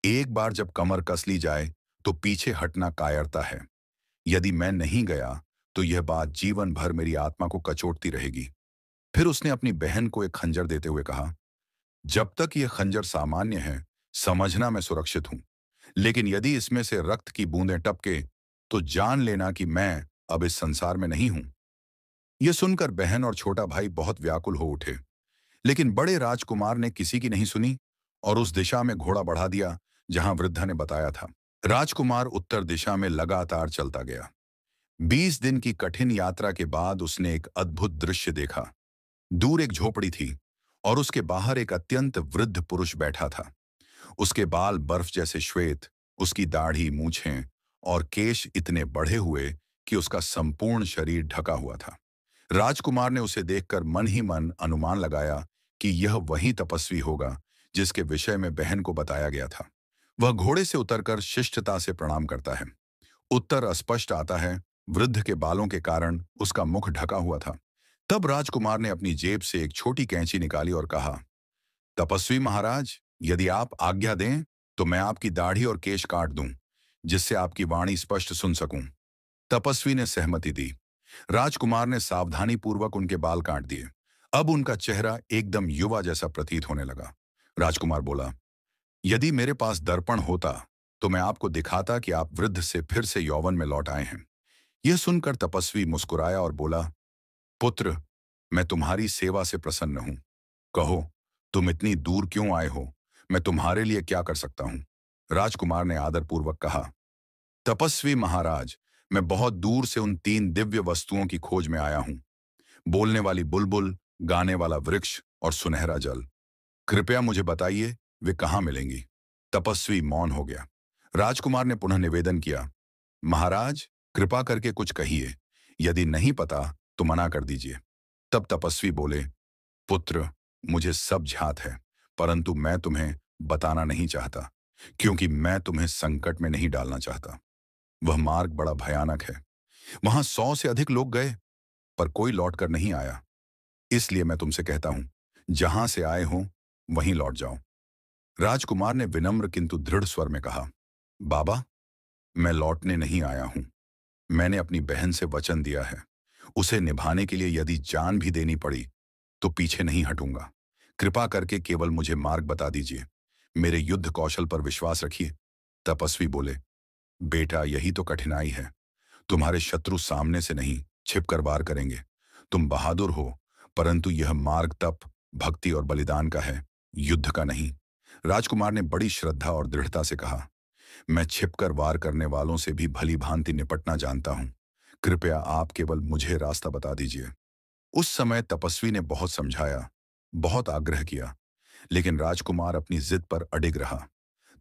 एक बार जब कमर कस ली जाए तो पीछे हटना कायरता है। यदि मैं नहीं गया तो यह बात जीवन भर मेरी आत्मा को कचोटती रहेगी। फिर उसने अपनी बहन को एक खंजर देते हुए कहा, जब तक यह खंजर सामान्य है, समझना मैं सुरक्षित हूं, लेकिन यदि इसमें से रक्त की बूंदें टपके तो जान लेना कि मैं अब इस संसार में नहीं हूं। यह सुनकर बहन और छोटा भाई बहुत व्याकुल हो उठे, लेकिन बड़े राजकुमार ने किसी की नहीं सुनी और उस दिशा में घोड़ा बढ़ा दिया जहां वृद्धा ने बताया था। राजकुमार उत्तर दिशा में लगातार चलता गया। 20 दिन की कठिन यात्रा के बाद उसने एक अद्भुत दृश्य देखा। दूर एक झोपड़ी थी और उसके बाहर एक अत्यंत वृद्ध पुरुष बैठा था। उसके बाल बर्फ जैसे श्वेत, उसकी दाढ़ी, मूछें और केश इतने बढ़े हुए कि उसका संपूर्ण शरीर ढका हुआ था। राजकुमार ने उसे देखकर मन ही मन अनुमान लगाया कि यह वही तपस्वी होगा जिसके विषय में बहन को बताया गया था। वह घोड़े से उतरकर शिष्टता से प्रणाम करता है। उत्तर अस्पष्ट आता है, वृद्ध के बालों के कारण उसका मुख ढका हुआ था। तब राजकुमार ने अपनी जेब से एक छोटी कैंची निकाली और कहा, तपस्वी महाराज, यदि आप आज्ञा दें तो मैं आपकी दाढ़ी और केश काट दूं, जिससे आपकी वाणी स्पष्ट सुन सकूं। तपस्वी ने सहमति दी। राजकुमार ने सावधानी पूर्वक उनके बाल काट दिए। अब उनका चेहरा एकदम युवा जैसा प्रतीत होने लगा। राजकुमार बोला, यदि मेरे पास दर्पण होता तो मैं आपको दिखाता कि आप वृद्ध से फिर से यौवन में लौट आए हैं। यह सुनकर तपस्वी मुस्कुराया और बोला, पुत्र, मैं तुम्हारी सेवा से प्रसन्न हूं। कहो, तुम इतनी दूर क्यों आए हो? मैं तुम्हारे लिए क्या कर सकता हूं? राजकुमार ने आदरपूर्वक कहा, तपस्वी महाराज, मैं बहुत दूर से उन 3 दिव्य वस्तुओं की खोज में आया हूं। बोलने वाली बुलबुल, गाने वाला वृक्ष और सुनहरा जल। कृपया मुझे बताइए, वे कहाँ मिलेंगी? तपस्वी मौन हो गया। राजकुमार ने पुनः निवेदन किया, महाराज, कृपा करके कुछ कहिए। यदि नहीं पता तो मना कर दीजिए। तब तपस्वी बोले, पुत्र, मुझे सब ज्ञात है, परंतु मैं तुम्हें बताना नहीं चाहता, क्योंकि मैं तुम्हें संकट में नहीं डालना चाहता। वह मार्ग बड़ा भयानक है। वहां 100 से अधिक लोग गए, पर कोई लौटकर नहीं आया। इसलिए मैं तुमसे कहता हूं, जहां से आए हो वहीं लौट जाओ। राजकुमार ने विनम्र किंतु दृढ़ स्वर में कहा, बाबा, मैं लौटने नहीं आया हूं। मैंने अपनी बहन से वचन दिया है। उसे निभाने के लिए यदि जान भी देनी पड़ी तो पीछे नहीं हटूंगा। कृपा करके केवल मुझे मार्ग बता दीजिए। मेरे युद्ध कौशल पर विश्वास रखिए। तपस्वी बोले, बेटा, यही तो कठिनाई है। तुम्हारे शत्रु सामने से नहीं, छिपकर वार करेंगे। तुम बहादुर हो, परंतु यह मार्ग तप, भक्ति और बलिदान का है, युद्ध का नहीं। राजकुमार ने बड़ी श्रद्धा और दृढ़ता से कहा, मैं छिपकर वार करने वालों से भी भली भांति निपटना जानता हूं। कृपया आप केवल मुझे रास्ता बता दीजिए। उस समय तपस्वी ने बहुत समझाया, बहुत आग्रह किया, लेकिन राजकुमार अपनी जिद पर अडिग रहा।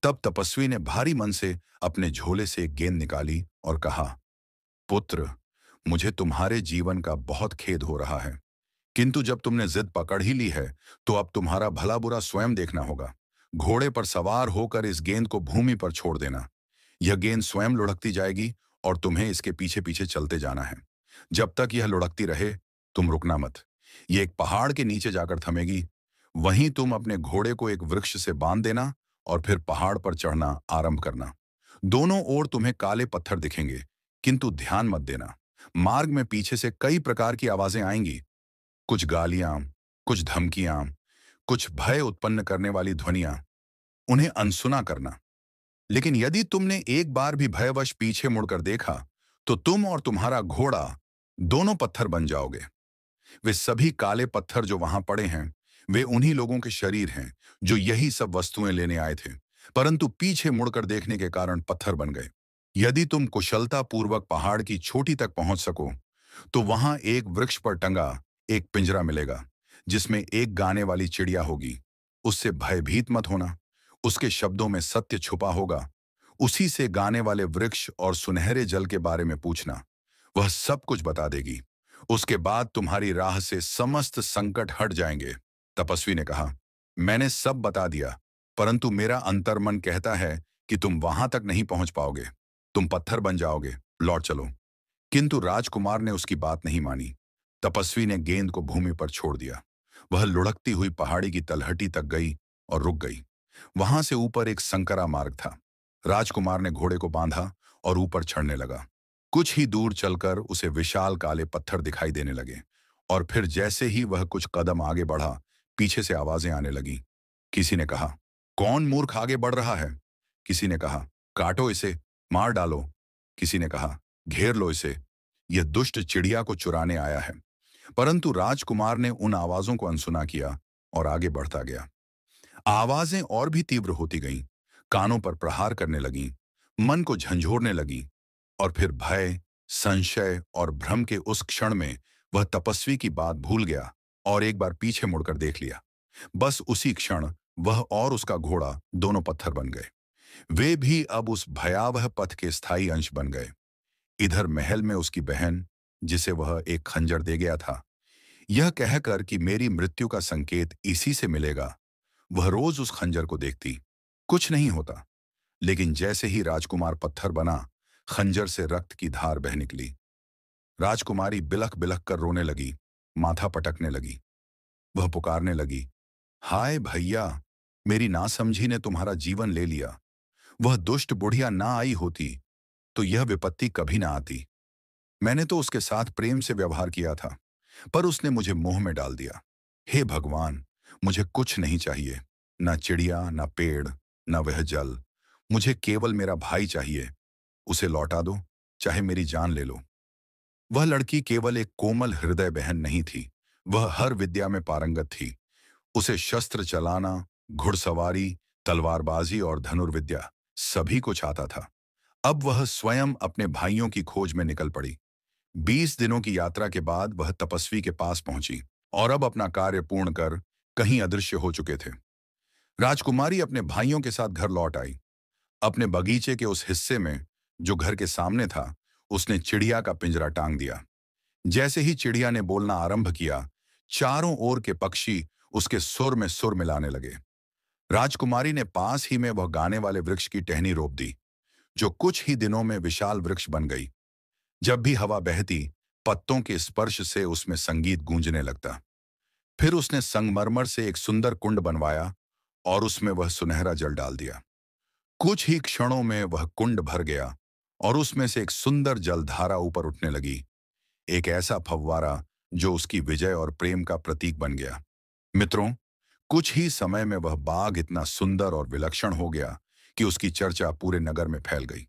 तब तपस्वी ने भारी मन से अपने झोले से एक गेंद निकाली और कहा, पुत्र, मुझे तुम्हारे जीवन का बहुत खेद हो रहा है, किंतु जब तुमने जिद पकड़ ही ली है तो अब तुम्हारा भला बुरा स्वयं देखना होगा। घोड़े पर सवार होकर इस गेंद को भूमि पर छोड़ देना। यह गेंद स्वयं लुढ़कती जाएगी और तुम्हें इसके पीछे पीछे चलते जाना है। जब तक यह लुढ़कती रहे, तुम रुकना मत। यह एक पहाड़ के नीचे जाकर थमेगी। वहीं तुम अपने घोड़े को एक वृक्ष से बांध देना और फिर पहाड़ पर चढ़ना आरंभ करना। दोनों ओर तुम्हें काले पत्थर दिखेंगे, किंतु ध्यान मत देना। मार्ग में पीछे से कई प्रकार की आवाजें आएंगी, कुछ गालियां, कुछ धमकियां, कुछ भय उत्पन्न करने वाली ध्वनियां। उन्हें अनसुना करना। लेकिन यदि तुमने एक बार भी भयवश पीछे मुड़कर देखा तो तुम और तुम्हारा घोड़ा दोनों पत्थर बन जाओगे। वे सभी काले पत्थर जो वहां पड़े हैं, वे उन्हीं लोगों के शरीर हैं जो यही सब वस्तुएं लेने आए थे, परंतु पीछे मुड़कर देखने के कारण पत्थर बन गए। यदि तुम कुशलता पूर्वक पहाड़ की चोटी तक पहुंच सको तो वहां एक वृक्ष पर टंगा एक पिंजरा मिलेगा, जिसमें एक गाने वाली चिड़िया होगी। उससे भयभीत मत होना। उसके शब्दों में सत्य छुपा होगा। उसी से गाने वाले वृक्ष और सुनहरे जल के बारे में पूछना। वह सब कुछ बता देगी। उसके बाद तुम्हारी राह से समस्त संकट हट जाएंगे। तपस्वी ने कहा, मैंने सब बता दिया, परंतु मेरा अंतर्मन कहता है कि तुम वहां तक नहीं पहुंच पाओगे। तुम पत्थर बन जाओगे। लौट चलो। किंतु राजकुमार ने उसकी बात नहीं मानी। तपस्वी ने गेंद को भूमि पर छोड़ दिया। वह लुढ़कती हुई पहाड़ी की तलहटी तक गई और रुक गई। वहां से ऊपर एक संकरा मार्ग था। राजकुमार ने घोड़े को बांधा और ऊपर चढ़ने लगा। कुछ ही दूर चलकर उसे विशाल काले पत्थर दिखाई देने लगे, और फिर जैसे ही वह कुछ कदम आगे बढ़ा, पीछे से आवाजें आने लगीं। किसी ने कहा, कौन मूर्ख आगे बढ़ रहा है? किसी ने कहा, काटो इसे, मार डालो। किसी ने कहा, घेर लो इसे, यह दुष्ट चिड़िया को चुराने आया है। परंतु राजकुमार ने उन आवाजों को अनसुना किया और आगे बढ़ता गया। आवाजें और भी तीव्र होती गईं, कानों पर प्रहार करने लगीं, मन को झंझोरने लगीं, और फिर भय, संशय और भ्रम के उस क्षण में वह तपस्वी की बात भूल गया और एक बार पीछे मुड़कर देख लिया। बस उसी क्षण वह और उसका घोड़ा दोनों पत्थर बन गए। वे भी अब उस भयावह पथ के स्थायी अंश बन गए। इधर महल में उसकी बहन, जिसे वह एक खंजर दे गया था, यह कहकर कि मेरी मृत्यु का संकेत इसी से मिलेगा, वह रोज उस खंजर को देखती। कुछ नहीं होता, लेकिन जैसे ही राजकुमार पत्थर बना, खंजर से रक्त की धार बह निकली। राजकुमारी बिलख बिलख कर रोने लगी, माथा पटकने लगी। वह पुकारने लगी, हाय भैया, मेरी नासमझी ने तुम्हारा जीवन ले लिया। वह दुष्ट बुढ़िया ना आई होती तो यह विपत्ति कभी ना आती। मैंने तो उसके साथ प्रेम से व्यवहार किया था, पर उसने मुझे मोह में डाल दिया। हे भगवान, मुझे कुछ नहीं चाहिए, ना चिड़िया, ना पेड़, ना वह जल। मुझे केवल मेरा भाई चाहिए। उसे लौटा दो, चाहे मेरी जान ले लो। वह लड़की केवल एक कोमल हृदय बहन नहीं थी, वह हर विद्या में पारंगत थी। उसे शस्त्र चलाना, घुड़सवारी, तलवारबाजी और धनुर्विद्या सभी कुछ आता था। अब वह स्वयं अपने भाइयों की खोज में निकल पड़ी। 20 दिनों की यात्रा के बाद वह तपस्वी के पास पहुंची और अब अपना कार्य पूर्ण कर कहीं अदृश्य हो चुके थे। राजकुमारी अपने भाइयों के साथ घर लौट आई। अपने बगीचे के उस हिस्से में जो घर के सामने था, उसने चिड़िया का पिंजरा टांग दिया। जैसे ही चिड़िया ने बोलना आरंभ किया, चारों ओर के पक्षी उसके सुर में सुर मिलाने लगे। राजकुमारी ने पास ही में वह गाने वाले वृक्ष की टहनी रोप दी, जो कुछ ही दिनों में विशाल वृक्ष बन गई। जब भी हवा बहती, पत्तों के स्पर्श से उसमें संगीत गूंजने लगता। फिर उसने संगमरमर से एक सुंदर कुंड बनवाया और उसमें वह सुनहरा जल डाल दिया। कुछ ही क्षणों में वह कुंड भर गया और उसमें से एक सुंदर जलधारा ऊपर उठने लगी, एक ऐसा फव्वारा जो उसकी विजय और प्रेम का प्रतीक बन गया। मित्रों, कुछ ही समय में वह बाग इतना सुंदर और विलक्षण हो गया कि उसकी चर्चा पूरे नगर में फैल गई।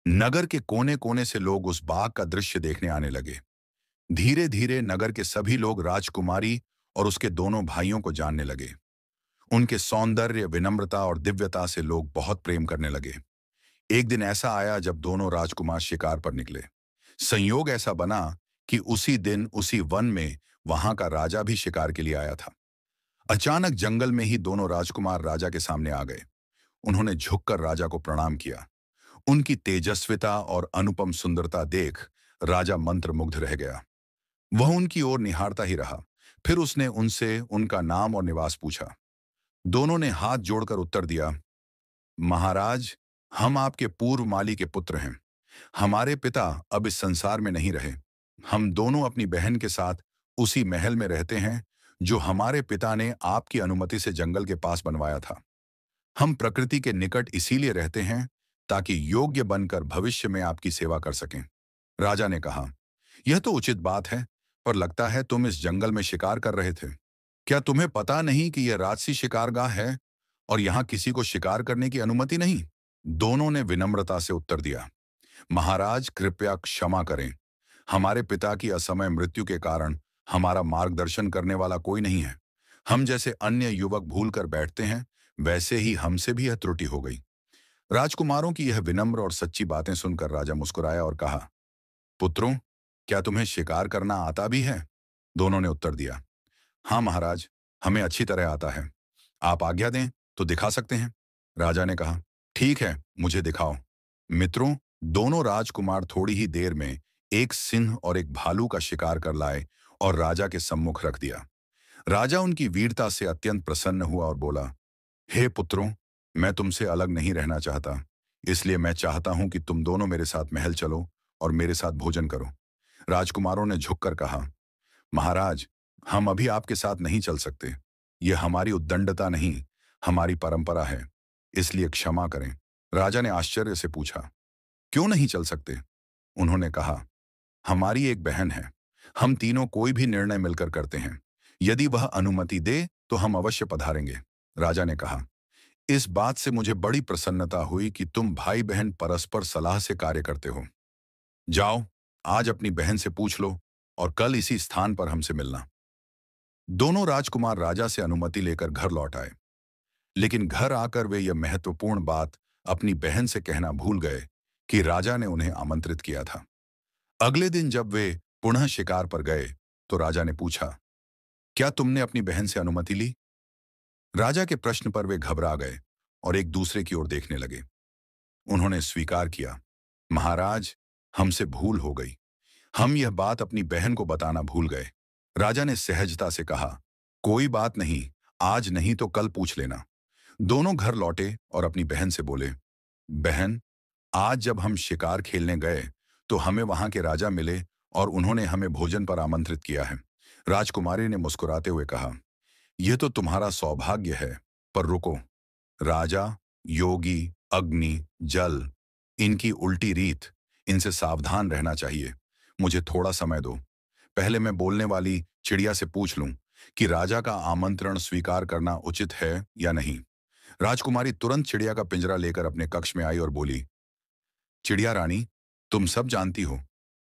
नगर के कोने कोने से लोग उस बाग का दृश्य देखने आने लगे। धीरे धीरे नगर के सभी लोग राजकुमारी और उसके दोनों भाइयों को जानने लगे। उनके सौंदर्य, विनम्रता और दिव्यता से लोग बहुत प्रेम करने लगे। एक दिन ऐसा आया जब दोनों राजकुमार शिकार पर निकले। संयोग ऐसा बना कि उसी दिन उसी वन में वहां का राजा भी शिकार के लिए आया था। अचानक जंगल में ही दोनों राजकुमार राजा के सामने आ गए। उन्होंने झुककर राजा को प्रणाम किया। उनकी तेजस्विता और अनुपम सुंदरता देख राजा मंत्रमुग्ध रह गया। वह उनकी ओर निहारता ही रहा। फिर उसने उनसे उनका नाम और निवास पूछा। दोनों ने हाथ जोड़कर उत्तर दिया, महाराज, हम आपके पूर्व माली के पुत्र हैं। हमारे पिता अब इस संसार में नहीं रहे। हम दोनों अपनी बहन के साथ उसी महल में रहते हैं जो हमारे पिता ने आपकी अनुमति से जंगल के पास बनवाया था। हम प्रकृति के निकट इसीलिए रहते हैं ताकि योग्य बनकर भविष्य में आपकी सेवा कर सकें। राजा ने कहा, यह तो उचित बात है, पर लगता है तुम इस जंगल में शिकार कर रहे थे। क्या तुम्हें पता नहीं कि यह राजसी शिकारगाह है और यहाँ किसी को शिकार करने की अनुमति नहीं? दोनों ने विनम्रता से उत्तर दिया, महाराज, कृपया क्षमा करें। हमारे पिता की असमय मृत्यु के कारण हमारा मार्गदर्शन करने वाला कोई नहीं है। हम जैसे अन्य युवक भूल कर बैठते हैं, वैसे ही हमसे भी यह त्रुटि हो गई। राजकुमारों की यह विनम्र और सच्ची बातें सुनकर राजा मुस्कुराया और कहा, पुत्रों, क्या तुम्हें शिकार करना आता भी है? दोनों ने उत्तर दिया, हाँ महाराज, हमें अच्छी तरह आता है। आप आज्ञा दें तो दिखा सकते हैं। राजा ने कहा, ठीक है, मुझे दिखाओ। मित्रों, दोनों राजकुमार थोड़ी ही देर में एक सिंह और एक भालू का शिकार कर लाए और राजा के सम्मुख रख दिया। राजा उनकी वीरता से अत्यंत प्रसन्न हुआ और बोला, हे पुत्रों, मैं तुमसे अलग नहीं रहना चाहता, इसलिए मैं चाहता हूं कि तुम दोनों मेरे साथ महल चलो और मेरे साथ भोजन करो। राजकुमारों ने झुककर कहा, महाराज, हम अभी आपके साथ नहीं चल सकते। यह हमारी उद्दंडता नहीं, हमारी परंपरा है, इसलिए क्षमा करें। राजा ने आश्चर्य से पूछा, क्यों नहीं चल सकते? उन्होंने कहा, हमारी एक बहन है। हम तीनों कोई भी निर्णय मिलकर करते हैं। यदि वह अनुमति दे तो हम अवश्य पधारेंगे। राजा ने कहा, इस बात से मुझे बड़ी प्रसन्नता हुई कि तुम भाई बहन परस्पर सलाह से कार्य करते हो। जाओ, आज अपनी बहन से पूछ लो और कल इसी स्थान पर हमसे मिलना। दोनों राजकुमार राजा से अनुमति लेकर घर लौट आए, लेकिन घर आकर वे यह महत्वपूर्ण बात अपनी बहन से कहना भूल गए कि राजा ने उन्हें आमंत्रित किया था। अगले दिन जब वे पुनः शिकार पर गए तो राजा ने पूछा, क्या तुमने अपनी बहन से अनुमति ली? राजा के प्रश्न पर वे घबरा गए और एक दूसरे की ओर देखने लगे। उन्होंने स्वीकार किया, महाराज, हमसे भूल हो गई। हम यह बात अपनी बहन को बताना भूल गए। राजा ने सहजता से कहा, कोई बात नहीं, आज नहीं तो कल पूछ लेना। दोनों घर लौटे और अपनी बहन से बोले, बहन, आज जब हम शिकार खेलने गए तो हमें वहां के राजा मिले और उन्होंने हमें भोजन पर आमंत्रित किया है। राजकुमारी ने मुस्कुराते हुए कहा, यह तो तुम्हारा सौभाग्य है, पर रुको। राजा, योगी, अग्नि, जल, इनकी उल्टी रीत, इनसे सावधान रहना चाहिए। मुझे थोड़ा समय दो। पहले मैं बोलने वाली चिड़िया से पूछ लूं कि राजा का आमंत्रण स्वीकार करना उचित है या नहीं। राजकुमारी तुरंत चिड़िया का पिंजरा लेकर अपने कक्ष में आई और बोली, चिड़िया रानी, तुम सब जानती हो,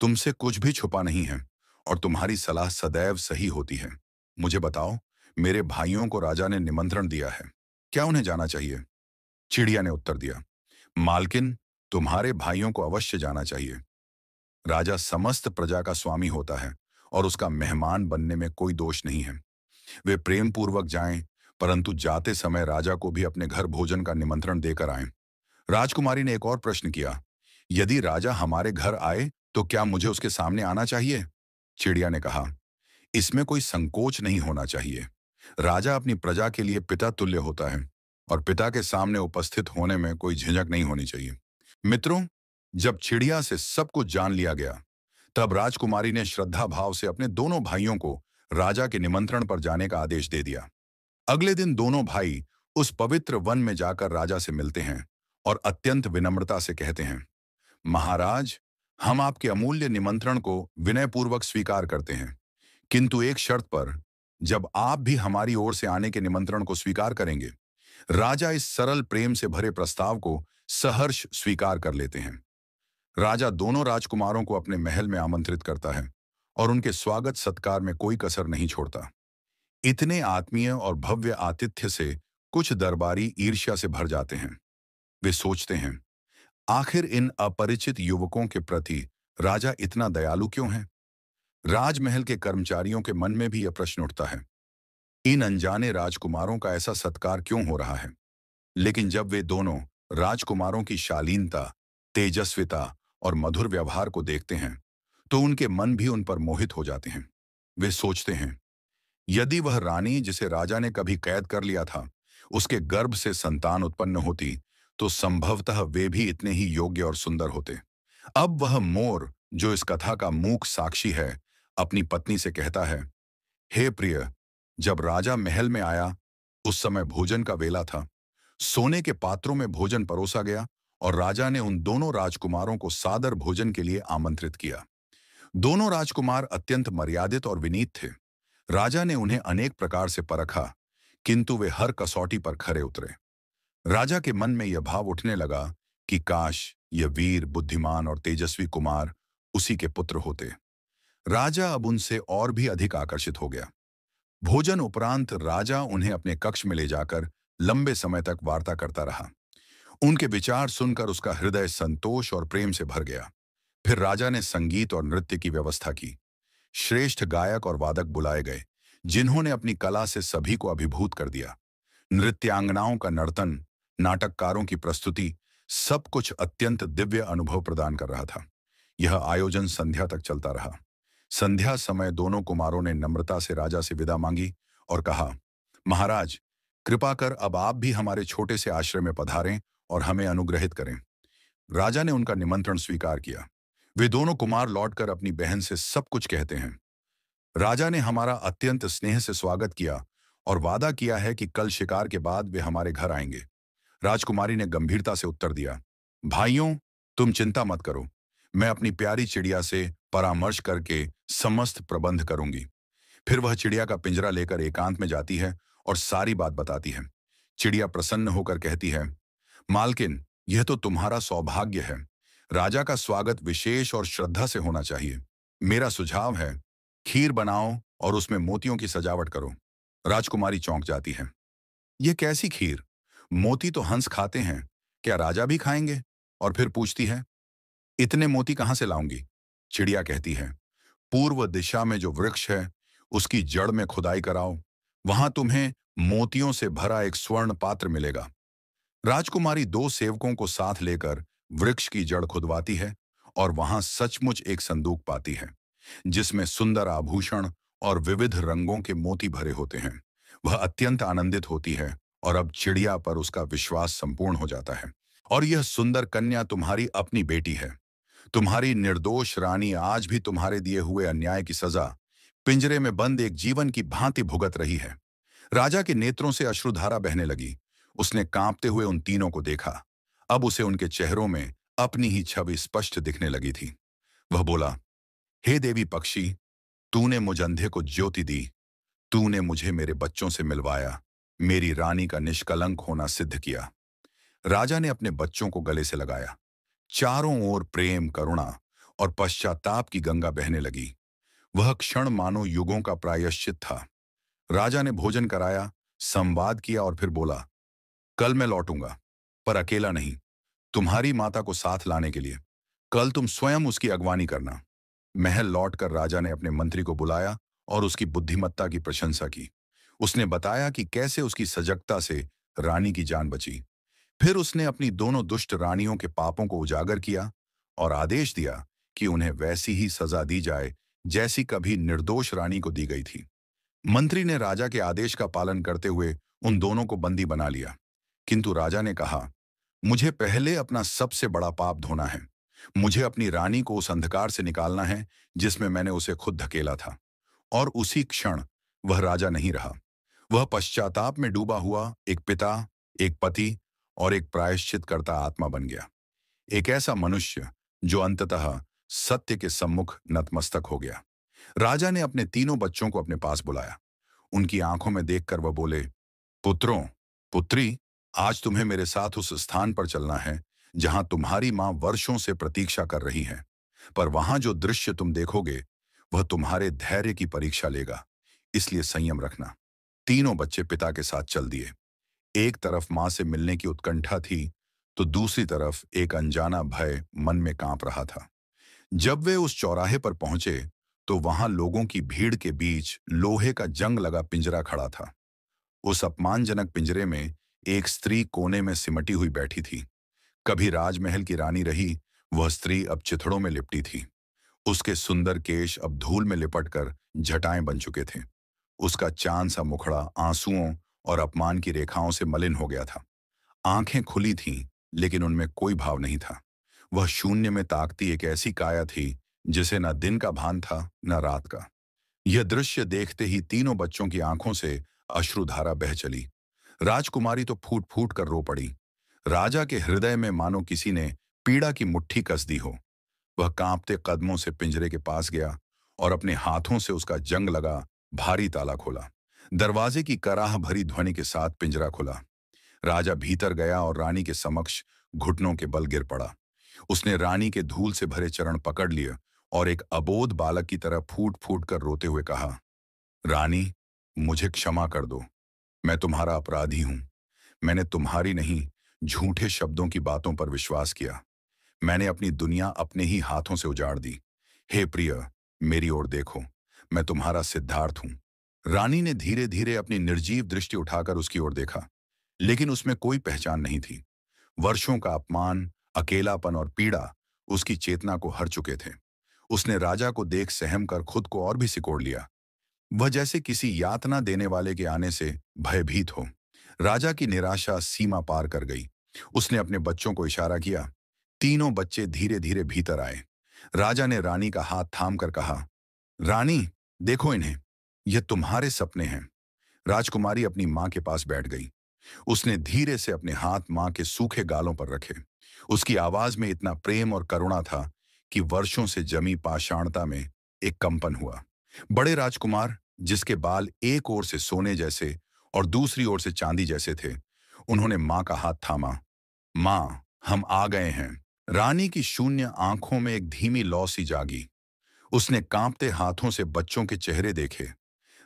तुमसे कुछ भी छुपा नहीं है और तुम्हारी सलाह सदैव सही होती है। मुझे बताओ, मेरे भाइयों को राजा ने निमंत्रण दिया है, क्या उन्हें जाना चाहिए? चिड़िया ने उत्तर दिया, मालकिन, तुम्हारे भाइयों को अवश्य जाना चाहिए। राजा समस्त प्रजा का स्वामी होता है और उसका मेहमान बनने में कोई दोष नहीं है। वे प्रेम पूर्वक जाएं, परंतु जाते समय राजा को भी अपने घर भोजन का निमंत्रण देकर आएं। राजकुमारी ने एक और प्रश्न किया, यदि राजा हमारे घर आए तो क्या मुझे उसके सामने आना चाहिए? चिड़िया ने कहा, इसमें कोई संकोच नहीं होना चाहिए। राजा अपनी प्रजा के लिए पिता तुल्य होता है और पिता के सामने उपस्थित होने में कोई झिझक नहीं होनी चाहिए। मित्रों, जब चिड़िया से सब कुछ जान लिया गया, तब राजकुमारी ने श्रद्धा भाव से अपने दोनों भाइयों को राजा के निमंत्रण पर जाने का आदेश दे दिया। अगले दिन दोनों भाई उस पवित्र वन में जाकर राजा से मिलते हैं और अत्यंत विनम्रता से कहते हैं, महाराज, हम आपके अमूल्य निमंत्रण को विनयपूर्वक स्वीकार करते हैं, किंतु एक शर्त पर, जब आप भी हमारी ओर से आने के निमंत्रण को स्वीकार करेंगे। राजा इस सरल प्रेम से भरे प्रस्ताव को सहर्ष स्वीकार कर लेते हैं। राजा दोनों राजकुमारों को अपने महल में आमंत्रित करता है और उनके स्वागत सत्कार में कोई कसर नहीं छोड़ता। इतने आत्मीय और भव्य आतिथ्य से कुछ दरबारी ईर्ष्या से भर जाते हैं। वे सोचते हैं, आखिर इन अपरिचित युवकों के प्रति राजा इतना दयालु क्यों है? राजमहल के कर्मचारियों के मन में भी यह प्रश्न उठता है, इन अनजाने राजकुमारों का ऐसा सत्कार क्यों हो रहा है? लेकिन जब वे दोनों राजकुमारों की शालीनता, तेजस्विता और मधुर व्यवहार को देखते हैं, तो उनके मन भी उन पर मोहित हो जाते हैं। वे सोचते हैं, यदि वह रानी जिसे राजा ने कभी कैद कर लिया था, उसके गर्भ से संतान उत्पन्न होती, तो संभवतः वे भी इतने ही योग्य और सुंदर होते। अब वह मोर, जो इस कथा का मूक साक्षी है, अपनी पत्नी से कहता है, हे प्रिय, जब राजा महल में आया, उस समय भोजन का वेला था। सोने के पात्रों में भोजन परोसा गया और राजा ने उन दोनों राजकुमारों को सादर भोजन के लिए आमंत्रित किया। दोनों राजकुमार अत्यंत मर्यादित और विनीत थे। राजा ने उन्हें अनेक प्रकार से परखा, किंतु वे हर कसौटी पर खरे उतरे। राजा के मन में यह भाव उठने लगा कि काश यह वीर, बुद्धिमान और तेजस्वी कुमार उसी के पुत्र होते। राजा अब उनसे और भी अधिक आकर्षित हो गया। भोजन उपरांत राजा उन्हें अपने कक्ष में ले जाकर लंबे समय तक वार्ता करता रहा। उनके विचार सुनकर उसका हृदय संतोष और प्रेम से भर गया। फिर राजा ने संगीत और नृत्य की व्यवस्था की। श्रेष्ठ गायक और वादक बुलाए गए, जिन्होंने अपनी कला से सभी को अभिभूत कर दिया। नृत्यांगनाओं का नर्तन, नाटककारों की प्रस्तुति, सब कुछ अत्यंत दिव्य अनुभव प्रदान कर रहा था। यह आयोजन संध्या तक चलता रहा। संध्या समय दोनों कुमारों ने नम्रता से राजा से विदा मांगी और कहा, महाराज, कृपा कर अब आप भी हमारे छोटे से आश्रय में पधारें और हमें अनुग्रहित करें। राजा ने उनका निमंत्रण स्वीकार किया। वे दोनों कुमार लौटकर अपनी बहन से सब कुछ कहते हैं। राजा ने हमारा अत्यंत स्नेह से स्वागत किया और वादा किया है कि कल शिकार के बाद वे हमारे घर आएंगे। राजकुमारी ने गंभीरता से उत्तर दिया, भाइयों, तुम चिंता मत करो। मैं अपनी प्यारी चिड़िया से परामर्श करके समस्त प्रबंध करूंगी। फिर वह चिड़िया का पिंजरा लेकर एकांत में जाती है और सारी बात बताती है। चिड़िया प्रसन्न होकर कहती है, मालकिन, यह तो तुम्हारा सौभाग्य है। राजा का स्वागत विशेष और श्रद्धा से होना चाहिए। मेरा सुझाव है, खीर बनाओ और उसमें मोतियों की सजावट करो। राजकुमारी चौंक जाती है, यह कैसी खीर? मोती तो हंस खाते हैं, क्या राजा भी खाएंगे? और फिर पूछती है, इतने मोती कहां से लाऊंगी? चिड़िया कहती है, पूर्व दिशा में जो वृक्ष है, उसकी जड़ में खुदाई कराओ। वहां तुम्हें मोतियों से भरा एक स्वर्ण पात्र मिलेगा। राजकुमारी दो सेवकों को साथ लेकर वृक्ष की जड़ खुदवाती है और वहां सचमुच एक संदूक पाती है, जिसमें सुंदर आभूषण और विविध रंगों के मोती भरे होते हैं। वह अत्यंत आनंदित होती है और अब चिड़िया पर उसका विश्वास संपूर्ण हो जाता है। और यह सुंदर कन्या तुम्हारी अपनी बेटी है। तुम्हारी निर्दोष रानी आज भी तुम्हारे दिए हुए अन्याय की सजा पिंजरे में बंद एक जीवन की भांति भुगत रही है। राजा के नेत्रों से अश्रुधारा बहने लगी। उसने कांपते हुए उन तीनों को देखा। अब उसे उनके चेहरों में अपनी ही छवि स्पष्ट दिखने लगी थी। वह बोला, हे देवी पक्षी, तूने मुझ अंधे को ज्योति दी। तूने मुझे मेरे बच्चों से मिलवाया, मेरी रानी का निष्कलंक होना सिद्ध किया। राजा ने अपने बच्चों को गले से लगाया। चारों ओर प्रेम, करुणा और पश्चाताप की गंगा बहने लगी। वह क्षण मानो युगों का प्रायश्चित था। राजा ने भोजन कराया, संवाद किया और फिर बोला, कल मैं लौटूंगा, पर अकेला नहीं, तुम्हारी माता को साथ लाने के लिए। कल तुम स्वयं उसकी अगवानी करना। महल लौटकर राजा ने अपने मंत्री को बुलाया और उसकी बुद्धिमत्ता की प्रशंसा की। उसने बताया कि कैसे उसकी सजगता से रानी की जान बची। फिर उसने अपनी दोनों दुष्ट रानियों के पापों को उजागर किया और आदेश दिया कि उन्हें वैसी ही सजा दी जाए जैसी कभी निर्दोष रानी को दी गई थी। मंत्री ने राजा के आदेश का पालन करते हुए उन दोनों को बंदी बना लिया। किंतु राजा ने कहा, मुझे पहले अपना सबसे बड़ा पाप धोना है। मुझे अपनी रानी को उस अंधकार से निकालना है जिसमें मैंने उसे खुद धकेला था। और उसी क्षण वह राजा नहीं रहा। वह पश्चाताप में डूबा हुआ एक पिता, एक पति और एक प्रायश्चितकर्ता आत्मा बन गया। एक ऐसा मनुष्य जो अंततः सत्य के सम्मुख नतमस्तक हो गया। राजा ने अपने तीनों बच्चों को अपने पास बुलाया। उनकी आंखों में देखकर वह बोले, पुत्रों, पुत्री, आज तुम्हें मेरे साथ उस स्थान पर चलना है जहां तुम्हारी मां वर्षों से प्रतीक्षा कर रही है। पर वहां जो दृश्य तुम देखोगे वह तुम्हारे धैर्य की परीक्षा लेगा, इसलिए संयम रखना। तीनों बच्चे पिता के साथ चल दिए। एक तरफ मां से मिलने की उत्कंठा थी, तो दूसरी तरफ एक अनजाना भय मन में कांप रहा था। जब वे उस चौराहे पर पहुंचे तो वहां लोगों की भीड़ के बीच लोहे का जंग लगा पिंजरा खड़ा था। उस अपमानजनक पिंजरे में एक स्त्री कोने में सिमटी हुई बैठी थी। कभी राजमहल की रानी रही, वह स्त्री अब चिथड़ों में लिपटी थी। उसके सुंदर केश अब धूल में लिपटकर जटाएं बन चुके थे। उसका चांद सा मुखड़ा आंसुओं और अपमान की रेखाओं से मलिन हो गया था। आंखें खुली थीं, लेकिन उनमें कोई भाव नहीं था। वह शून्य में ताकती एक ऐसी काया थी जिसे न दिन का भान था न रात का। यह दृश्य देखते ही तीनों बच्चों की आंखों से अश्रुधारा बह चली। राजकुमारी तो फूट फूट कर रो पड़ी। राजा के हृदय में मानो किसी ने पीड़ा की मुट्ठी कस दी हो। वह कांपते कदमों से पिंजरे के पास गया और अपने हाथों से उसका जंग लगा भारी ताला खोला। दरवाजे की कराह भरी ध्वनि के साथ पिंजरा खुला। राजा भीतर गया और रानी के समक्ष घुटनों के बल गिर पड़ा। उसने रानी के धूल से भरे चरण पकड़ लिए और एक अबोध बालक की तरह फूट फूट कर रोते हुए कहा, रानी, मुझे क्षमा कर दो। मैं तुम्हारा अपराधी हूं। मैंने तुम्हारी नहीं, झूठे शब्दों की बातों पर विश्वास किया। मैंने अपनी दुनिया अपने ही हाथों से उजाड़ दी। हे प्रिय, मेरी ओर देखो, मैं तुम्हारा सिद्धार्थ हूं। रानी ने धीरे धीरे अपनी निर्जीव दृष्टि उठाकर उसकी ओर देखा, लेकिन उसमें कोई पहचान नहीं थी। वर्षों का अपमान, अकेलापन और पीड़ा उसकी चेतना को हर चुके थे। उसने राजा को देख सहम कर खुद को और भी सिकोड़ लिया। वह जैसे किसी यातना देने वाले के आने से भयभीत हो। राजा की निराशा सीमा पार कर गई। उसने अपने बच्चों को इशारा किया। तीनों बच्चे धीरे धीरे भीतर आए। राजा ने रानी का हाथ थाम कर कहा, रानी, देखो इन्हें, ये तुम्हारे सपने हैं। राजकुमारी अपनी मां के पास बैठ गई। उसने धीरे से अपने हाथ मां के सूखे गालों पर रखे। उसकी आवाज में इतना प्रेम और करुणा था कि वर्षों से जमी पाषाणता में एक कंपन हुआ। बड़े राजकुमार, जिसके बाल एक ओर से सोने जैसे और दूसरी ओर से चांदी जैसे थे, उन्होंने मां का हाथ थामा। मां, हम आ गए हैं। रानी की शून्य आंखों में एक धीमी लौ सी जागी। उसने कांपते हाथों से बच्चों के चेहरे देखे।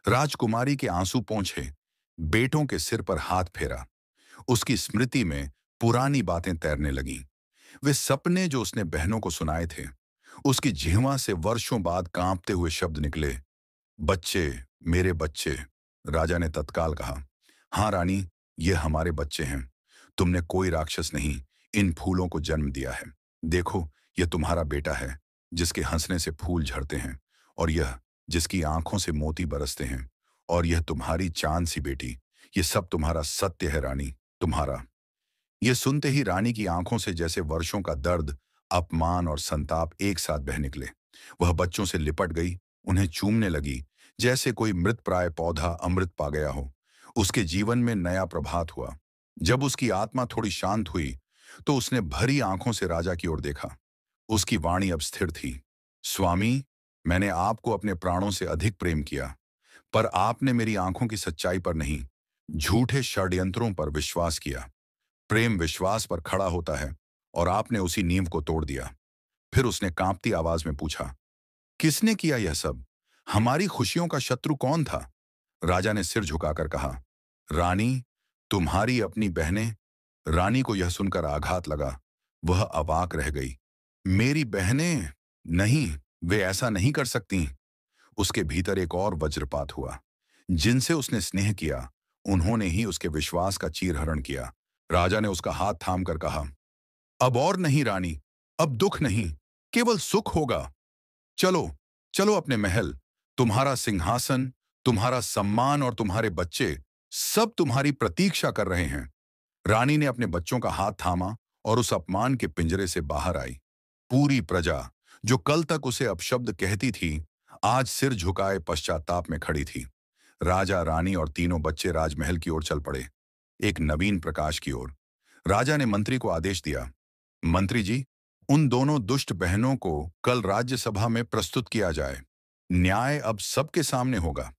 राजकुमारी के आंसू पोंछे। बेटों के सिर पर हाथ फेरा। उसकी स्मृति में पुरानी बातें तैरने लगीं। वे सपने जो उसने बहनों को सुनाए थे। उसकी जिह्वा से वर्षों बाद कांपते हुए शब्द निकले, बच्चे, मेरे बच्चे। राजा ने तत्काल कहा, हाँ रानी, ये हमारे बच्चे हैं। तुमने कोई राक्षस नहीं, इन फूलों को जन्म दिया है। देखो, यह तुम्हारा बेटा है, जिसके हंसने से फूल झड़ते हैं, और यह, जिसकी आंखों से मोती बरसते हैं, और यह तुम्हारी चांद सी बेटी। ये सब तुम्हारा सत्य है रानी, तुम्हारा। यह सुनते ही रानी की आंखों से जैसे वर्षों का दर्द, अपमान और संताप एक साथ बह निकले। वह बच्चों से लिपट गई, उन्हें चूमने लगी, जैसे कोई मृतप्राय पौधा अमृत पा गया हो। उसके जीवन में नया प्रभात हुआ। जब उसकी आत्मा थोड़ी शांत हुई, तो उसने भरी आंखों से राजा की ओर देखा। उसकी वाणी अब स्थिर थी। स्वामी, मैंने आपको अपने प्राणों से अधिक प्रेम किया, पर आपने मेरी आंखों की सच्चाई पर नहीं, झूठे षड्यंत्रों पर विश्वास किया। प्रेम विश्वास पर खड़ा होता है, और आपने उसी नींव को तोड़ दिया। फिर उसने कांपती आवाज में पूछा, किसने किया यह सब? हमारी खुशियों का शत्रु कौन था? राजा ने सिर झुकाकर कहा, रानी, तुम्हारी अपनी बहनें? रानी को यह सुनकर आघात लगा। वह अवाक रह गई। मेरी बहनें? नहीं, वे ऐसा नहीं कर सकती। उसके भीतर एक और वज्रपात हुआ। जिनसे उसने स्नेह किया, उन्होंने ही उसके विश्वास का चीरहरण किया। राजा ने उसका हाथ थामकर कहा, अब और नहीं रानी, अब दुख नहीं, केवल सुख होगा। चलो, चलो अपने महल। तुम्हारा सिंहासन, तुम्हारा सम्मान और तुम्हारे बच्चे सब तुम्हारी प्रतीक्षा कर रहे हैं। रानी ने अपने बच्चों का हाथ थामा और उस अपमान के पिंजरे से बाहर आई। पूरी प्रजा, जो कल तक उसे अपशब्द कहती थी, आज सिर झुकाए पश्चाताप में खड़ी थी। राजा, रानी और तीनों बच्चे राजमहल की ओर चल पड़े, एक नवीन प्रकाश की ओर। राजा ने मंत्री को आदेश दिया, मंत्री जी, उन दोनों दुष्ट बहनों को कल राज्यसभा में प्रस्तुत किया जाए। न्याय अब सबके सामने होगा।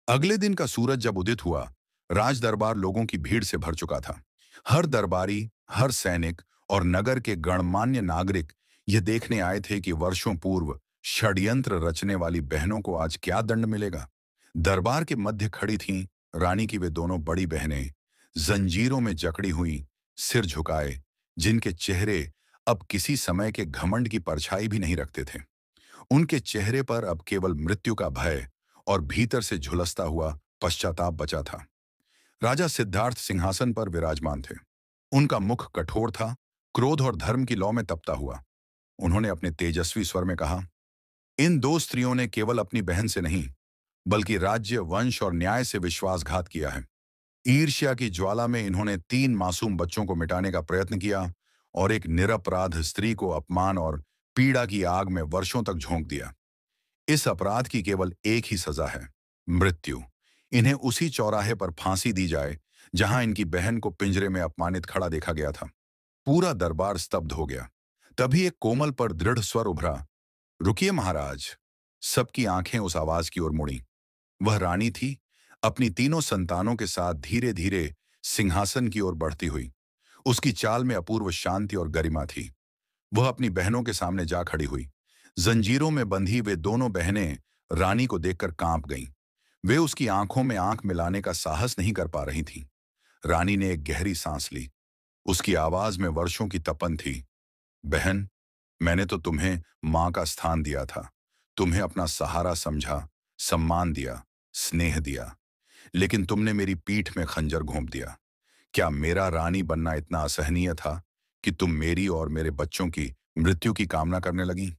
अगले दिन का सूरज जब उदित हुआ, राज दरबार लोगों की भीड़ से भर चुका था। हर दरबारी, हर सैनिक और नगर के गणमान्य नागरिक यह देखने आए थे कि वर्षों पूर्व षड्यंत्र रचने वाली बहनों को आज क्या दंड मिलेगा। दरबार के मध्य खड़ी थीं रानी की वे दोनों बड़ी बहनें, जंजीरों में जकड़ी हुई, सिर झुकाए, जिनके चेहरे अब किसी समय के घमंड की परछाई भी नहीं रखते थे। उनके चेहरे पर अब केवल मृत्यु का भय और भीतर से झुलसता हुआ पश्चाताप बचा था। राजा सिद्धार्थ सिंहासन पर विराजमान थे। उनका मुख कठोर था, क्रोध और धर्म की लौ में तपता हुआ। उन्होंने अपने तेजस्वी स्वर में कहा, इन दो स्त्रियों ने केवल अपनी बहन से नहीं, बल्कि राज्य, वंश और न्याय से विश्वासघात किया है। ईर्ष्या की ज्वाला में इन्होंने 3 मासूम बच्चों को मिटाने का प्रयत्न किया और एक निरपराध स्त्री को अपमान और पीड़ा की आग में वर्षों तक झोंक दिया। इस अपराध की केवल एक ही सजा है, मृत्यु। इन्हें उसी चौराहे पर फांसी दी जाए जहां इनकी बहन को पिंजरे में अपमानित खड़ा देखा गया था। पूरा दरबार स्तब्ध हो गया। तभी एक कोमल पर दृढ़ स्वर उभरा, रुकिए महाराज। सबकी आंखें उस आवाज की ओर मुड़ी। वह रानी थी, अपनी तीनों संतानों के साथ धीरे धीरे सिंहासन की ओर बढ़ती हुई। उसकी चाल में अपूर्व शांति और गरिमा थी। वह अपनी बहनों के सामने जा खड़ी हुई। जंजीरों में बंधी वे दोनों बहनें रानी को देखकर कांप गईं। वे उसकी आंखों में आंख मिलाने का साहस नहीं कर पा रही थीं। रानी ने एक गहरी सांस ली। उसकी आवाज में वर्षों की तपन थी। बहन, मैंने तो तुम्हें मां का स्थान दिया था, तुम्हें अपना सहारा समझा, सम्मान दिया, स्नेह दिया, लेकिन तुमने मेरी पीठ में खंजर घोंप दिया। क्या मेरा रानी बनना इतना असहनीय था कि तुम मेरी और मेरे बच्चों की मृत्यु की कामना करने लगी?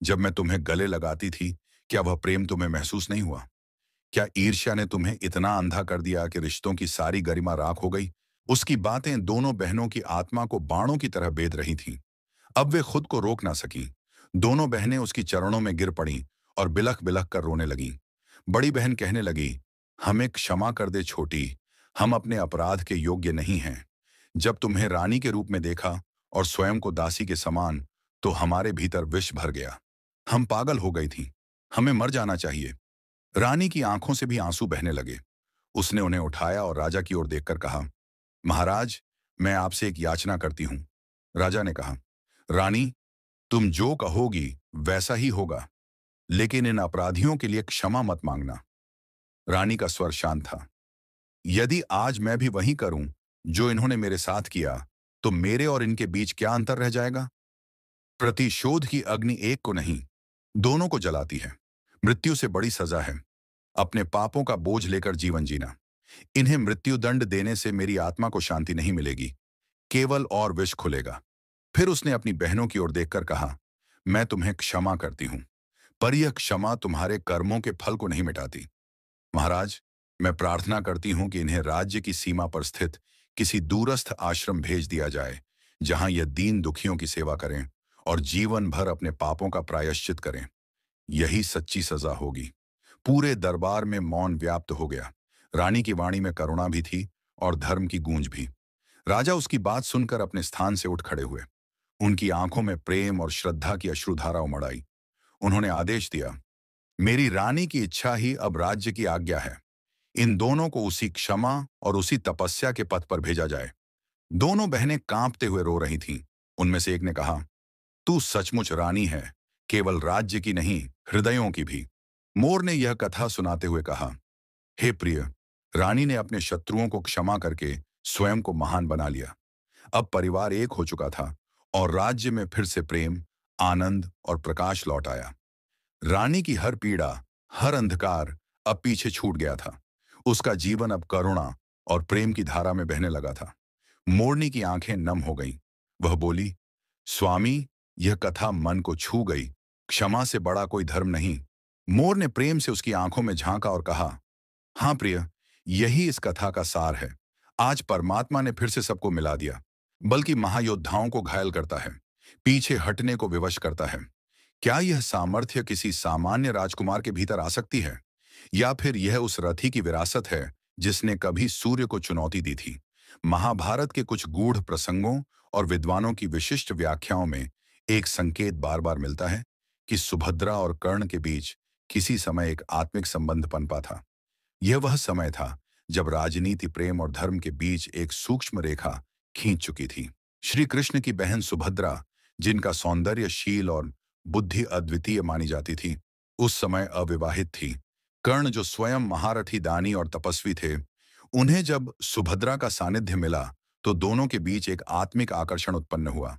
जब मैं तुम्हें गले लगाती थी, क्या वह प्रेम तुम्हें महसूस नहीं हुआ? क्या ईर्ष्या ने तुम्हें इतना अंधा कर दिया कि रिश्तों की सारी गरिमा राख हो गई? उसकी बातें दोनों बहनों की आत्मा को बाणों की तरह बेध रही थीं। अब वे खुद को रोक ना सकीं। दोनों बहनें उसकी चरणों में गिर पड़ीं और बिलख बिलख कर रोने लगीं। बड़ी बहन कहने लगी, हमें क्षमा कर दे छोटी, हम अपने अपराध के योग्य नहीं हैं। जब तुम्हें रानी के रूप में देखा और स्वयं को दासी के समान, तो हमारे भीतर विष भर गया। हम पागल हो गई थीं। हमें मर जाना चाहिए। रानी की आंखों से भी आंसू बहने लगे। उसने उन्हें उठाया और राजा की ओर देखकर कहा, महाराज, मैं आपसे एक याचना करती हूं। राजा ने कहा, रानी, तुम जो कहोगी वैसा ही होगा, लेकिन इन अपराधियों के लिए क्षमा मत मांगना। रानी का स्वर शांत था। यदि आज मैं भी वही करूं जो इन्होंने मेरे साथ किया, तो मेरे और इनके बीच क्या अंतर रह जाएगा? प्रतिशोध की अग्नि एक को नहीं, दोनों को जलाती है। मृत्यु से बड़ी सजा है अपने पापों का बोझ लेकर जीवन जीना। इन्हें मृत्युदंड देने से मेरी आत्मा को शांति नहीं मिलेगी, केवल और विष खुलेगा। फिर उसने अपनी बहनों की ओर देखकर कहा, मैं तुम्हें क्षमा करती हूं, पर यह क्षमा तुम्हारे कर्मों के फल को नहीं मिटाती। महाराज, मैं प्रार्थना करती हूं कि इन्हें राज्य की सीमा पर स्थित किसी दूरस्थ आश्रम भेज दिया जाए, जहां यह दीन दुखियों की सेवा करें और जीवन भर अपने पापों का प्रायश्चित करें। यही सच्ची सजा होगी। पूरे दरबार में मौन व्याप्त हो गया। रानी की वाणी में करुणा भी थी और धर्म की गूंज भी। राजा उसकी बात सुनकर अपने स्थान से उठ खड़े हुए। उनकी आंखों में प्रेम और श्रद्धा की अश्रुधारा उमड़ आई। उन्होंने आदेश दिया, मेरी रानी की इच्छा ही अब राज्य की आज्ञा है। इन दोनों को उसी क्षमा और उसी तपस्या के पथ पर भेजा जाए। दोनों बहनें कांपते हुए रो रही थीं। उनमें से एक ने कहा, तू सचमुच रानी है, केवल राज्य की नहीं, हृदयों की भी। मोर ने यह कथा सुनाते हुए कहा, हे प्रिय, रानी ने अपने शत्रुओं को क्षमा करके स्वयं को महान बना लिया। अब परिवार एक हो चुका था और राज्य में फिर से प्रेम, आनंद और प्रकाश लौट आया। रानी की हर पीड़ा, हर अंधकार अब पीछे छूट गया था। उसका जीवन अब करुणा और प्रेम की धारा में बहने लगा था। मोरनी की आंखें नम हो गईं। वह बोली, स्वामी, यह कथा मन को छू गई। क्षमा से बड़ा कोई धर्म नहीं। मोर ने प्रेम से उसकी आंखों में झांका और कहा, हाँ प्रिय, यही इस कथा का सार है। आज परमात्मा ने फिर से सबको मिला दिया, बल्कि महायोद्धाओं को घायल करता है, पीछे हटने को विवश करता है। क्या यह सामर्थ्य किसी सामान्य राजकुमार के भीतर आ सकती है, या फिर यह उस रथी की विरासत है जिसने कभी सूर्य को चुनौती दी थी? महाभारत के कुछ गूढ़ प्रसंगों और विद्वानों की विशिष्ट व्याख्याओं में एक संकेत बार बार मिलता है कि सुभद्रा और कर्ण के बीच किसी समय एक आत्मिक संबंध पनपा था। यह वह समय था जब राजनीति, प्रेम और धर्म के बीच एक सूक्ष्म रेखा खींच चुकी थी। श्री कृष्ण की बहन सुभद्रा, जिनका सौंदर्य, शील और बुद्धि अद्वितीय मानी जाती थी, उस समय अविवाहित थी। कर्ण, जो स्वयं महारथी, दानी और तपस्वी थे, उन्हें जब सुभद्रा का सानिध्य मिला तो दोनों के बीच एक आत्मिक आकर्षण उत्पन्न हुआ।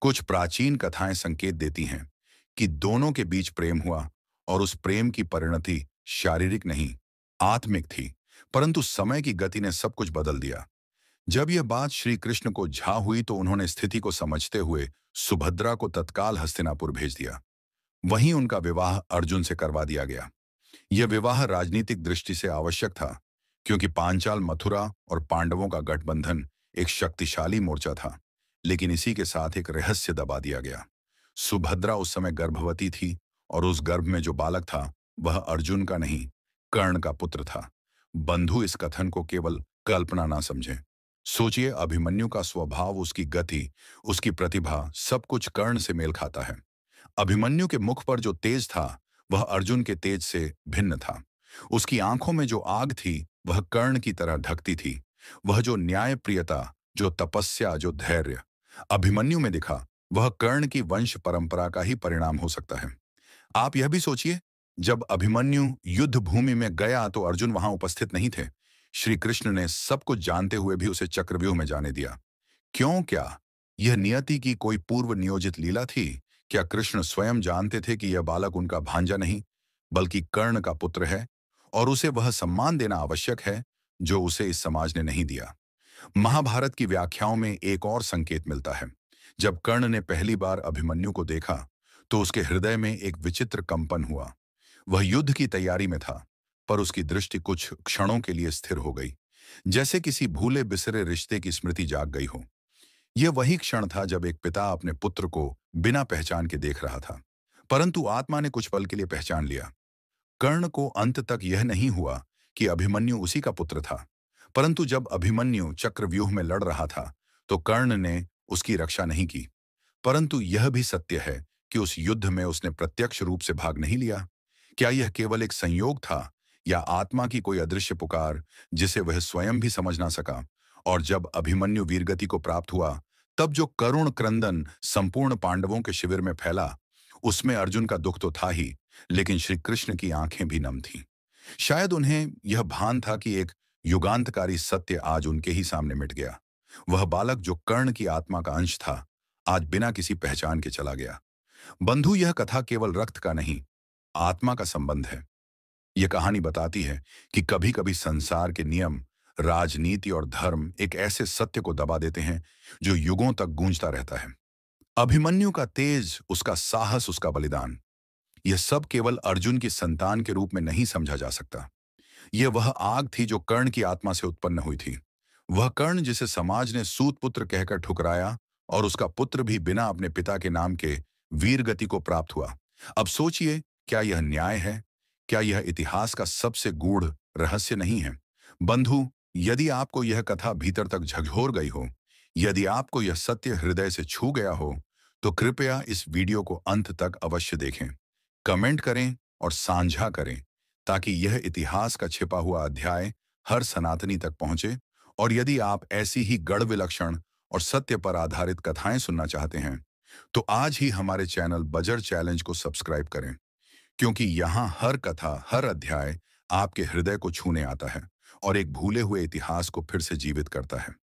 कुछ प्राचीन कथाएं संकेत देती हैं कि दोनों के बीच प्रेम हुआ और उस प्रेम की परिणति शारीरिक नहीं, आत्मिक थी। परंतु समय की गति ने सब कुछ बदल दिया। जब यह बात श्री कृष्ण को झा हुई तो उन्होंने स्थिति को समझते हुए सुभद्रा को तत्काल हस्तिनापुर भेज दिया। वहीं उनका विवाह अर्जुन से करवा दिया गया। यह विवाह राजनीतिक दृष्टि से आवश्यक था, क्योंकि पांचाल, मथुरा और पांडवों का गठबंधन एक शक्तिशाली मोर्चा था। लेकिन इसी के साथ एक रहस्य दबा दिया गया। सुभद्रा उस समय गर्भवती थी और उस गर्भ में जो बालक था वह अर्जुन का नहीं, कर्ण का पुत्र था। बंधु इस कथन को केवल कल्पना ना समझें। सोचिए, अभिमन्यु का स्वभाव, उसकी गति, उसकी प्रतिभा, सब कुछ कर्ण से मेल खाता है। अभिमन्यु के मुख पर जो तेज था वह अर्जुन के तेज से भिन्न था। उसकी आंखों में जो आग थी वह कर्ण की तरह ढकती थी। वह जो न्यायप्रियता, जो तपस्या, जो धैर्य अभिमन्यु में दिखा, वह कर्ण की वंश परंपरा का ही परिणाम हो सकता है। आप यह भी सोचिए, जब अभिमन्यु युद्ध भूमि में गया तो अर्जुन वहां उपस्थित नहीं थे। श्री कृष्ण ने सब कुछ जानते हुए भी उसे चक्रव्यूह में जाने दिया। क्यों? क्या यह नियति की कोई पूर्व नियोजित लीला थी? क्या कृष्ण स्वयं जानते थे कि यह बालक उनका भांजा नहीं, बल्कि कर्ण का पुत्र है, और उसे वह सम्मान देना आवश्यक है जो उसे इस समाज ने नहीं दिया? महाभारत की व्याख्याओं में एक और संकेत मिलता है। जब कर्ण ने पहली बार अभिमन्यु को देखा तो उसके हृदय में एक विचित्र कंपन हुआ। वह युद्ध की तैयारी में था, पर उसकी दृष्टि कुछ क्षणों के लिए स्थिर हो गई, जैसे किसी भूले बिसरे रिश्ते की स्मृति जाग गई हो। यह वही क्षण था जब एक पिता अपने पुत्र को बिना पहचान के देख रहा था, परंतु आत्मा ने कुछ पल के लिए पहचान लिया। कर्ण को अंत तक यह नहीं हुआ कि अभिमन्यु उसी का पुत्र था, परंतु जब अभिमन्यु चक्रव्यूह में लड़ रहा था तो कर्ण ने उसकी रक्षा नहीं की। परंतु यह भी सत्य है कि उस युद्ध में उसने प्रत्यक्ष रूप से भाग नहीं लिया। क्या यह केवल एक संयोग था, या आत्मा की कोई अदृश्य पुकार जिसे वह स्वयं भी समझ ना सका? और जब अभिमन्यु वीरगति को प्राप्त हुआ, तब जो करुण क्रंदन संपूर्ण पांडवों के शिविर में फैला, उसमें अर्जुन का दुख तो था ही, लेकिन श्री कृष्ण की आंखें भी नम थीं। शायद उन्हें यह भान था कि एक युगांतकारी सत्य आज उनके ही सामने मिट गया। वह बालक जो कर्ण की आत्मा का अंश था, आज बिना किसी पहचान के चला गया। बंधु, यह कथा केवल रक्त का नहीं, आत्मा का संबंध है। यह कहानी बताती है कि कभी-कभी संसार के नियम, राजनीति और धर्म एक ऐसे सत्य को दबा देते हैं जो युगों तक गूंजता रहता है। अभिमन्यु का तेज, उसका साहस, उसका बलिदान, यह सब केवल अर्जुन की संतान के रूप में नहीं समझा जा सकता। यह वह आग थी जो कर्ण की आत्मा से उत्पन्न हुई थी। वह कर्ण जिसे समाज ने सूत पुत्र कहकर ठुकराया, और उसका पुत्र भी बिना अपने पिता के नाम के वीर गति को प्राप्त हुआ। अब सोचिए, क्या यह न्याय है? क्या यह इतिहास का सबसे गूढ़ रहस्य नहीं है? बंधु, यदि आपको यह कथा भीतर तक झकझोर गई हो, यदि आपको यह सत्य हृदय से छू गया हो, तो कृपया इस वीडियो को अंत तक अवश्य देखें, कमेंट करें और साझा करें, ताकि यह इतिहास का छिपा हुआ अध्याय हर सनातनी तक पहुंचे। और यदि आप ऐसी ही गढ़ विलक्षण और सत्य पर आधारित कथाएं सुनना चाहते हैं, तो आज ही हमारे चैनल बजर चैलेंज को सब्सक्राइब करें, क्योंकि यहाँ हर कथा, हर अध्याय आपके हृदय को छूने आता है और एक भूले हुए इतिहास को फिर से जीवित करता है।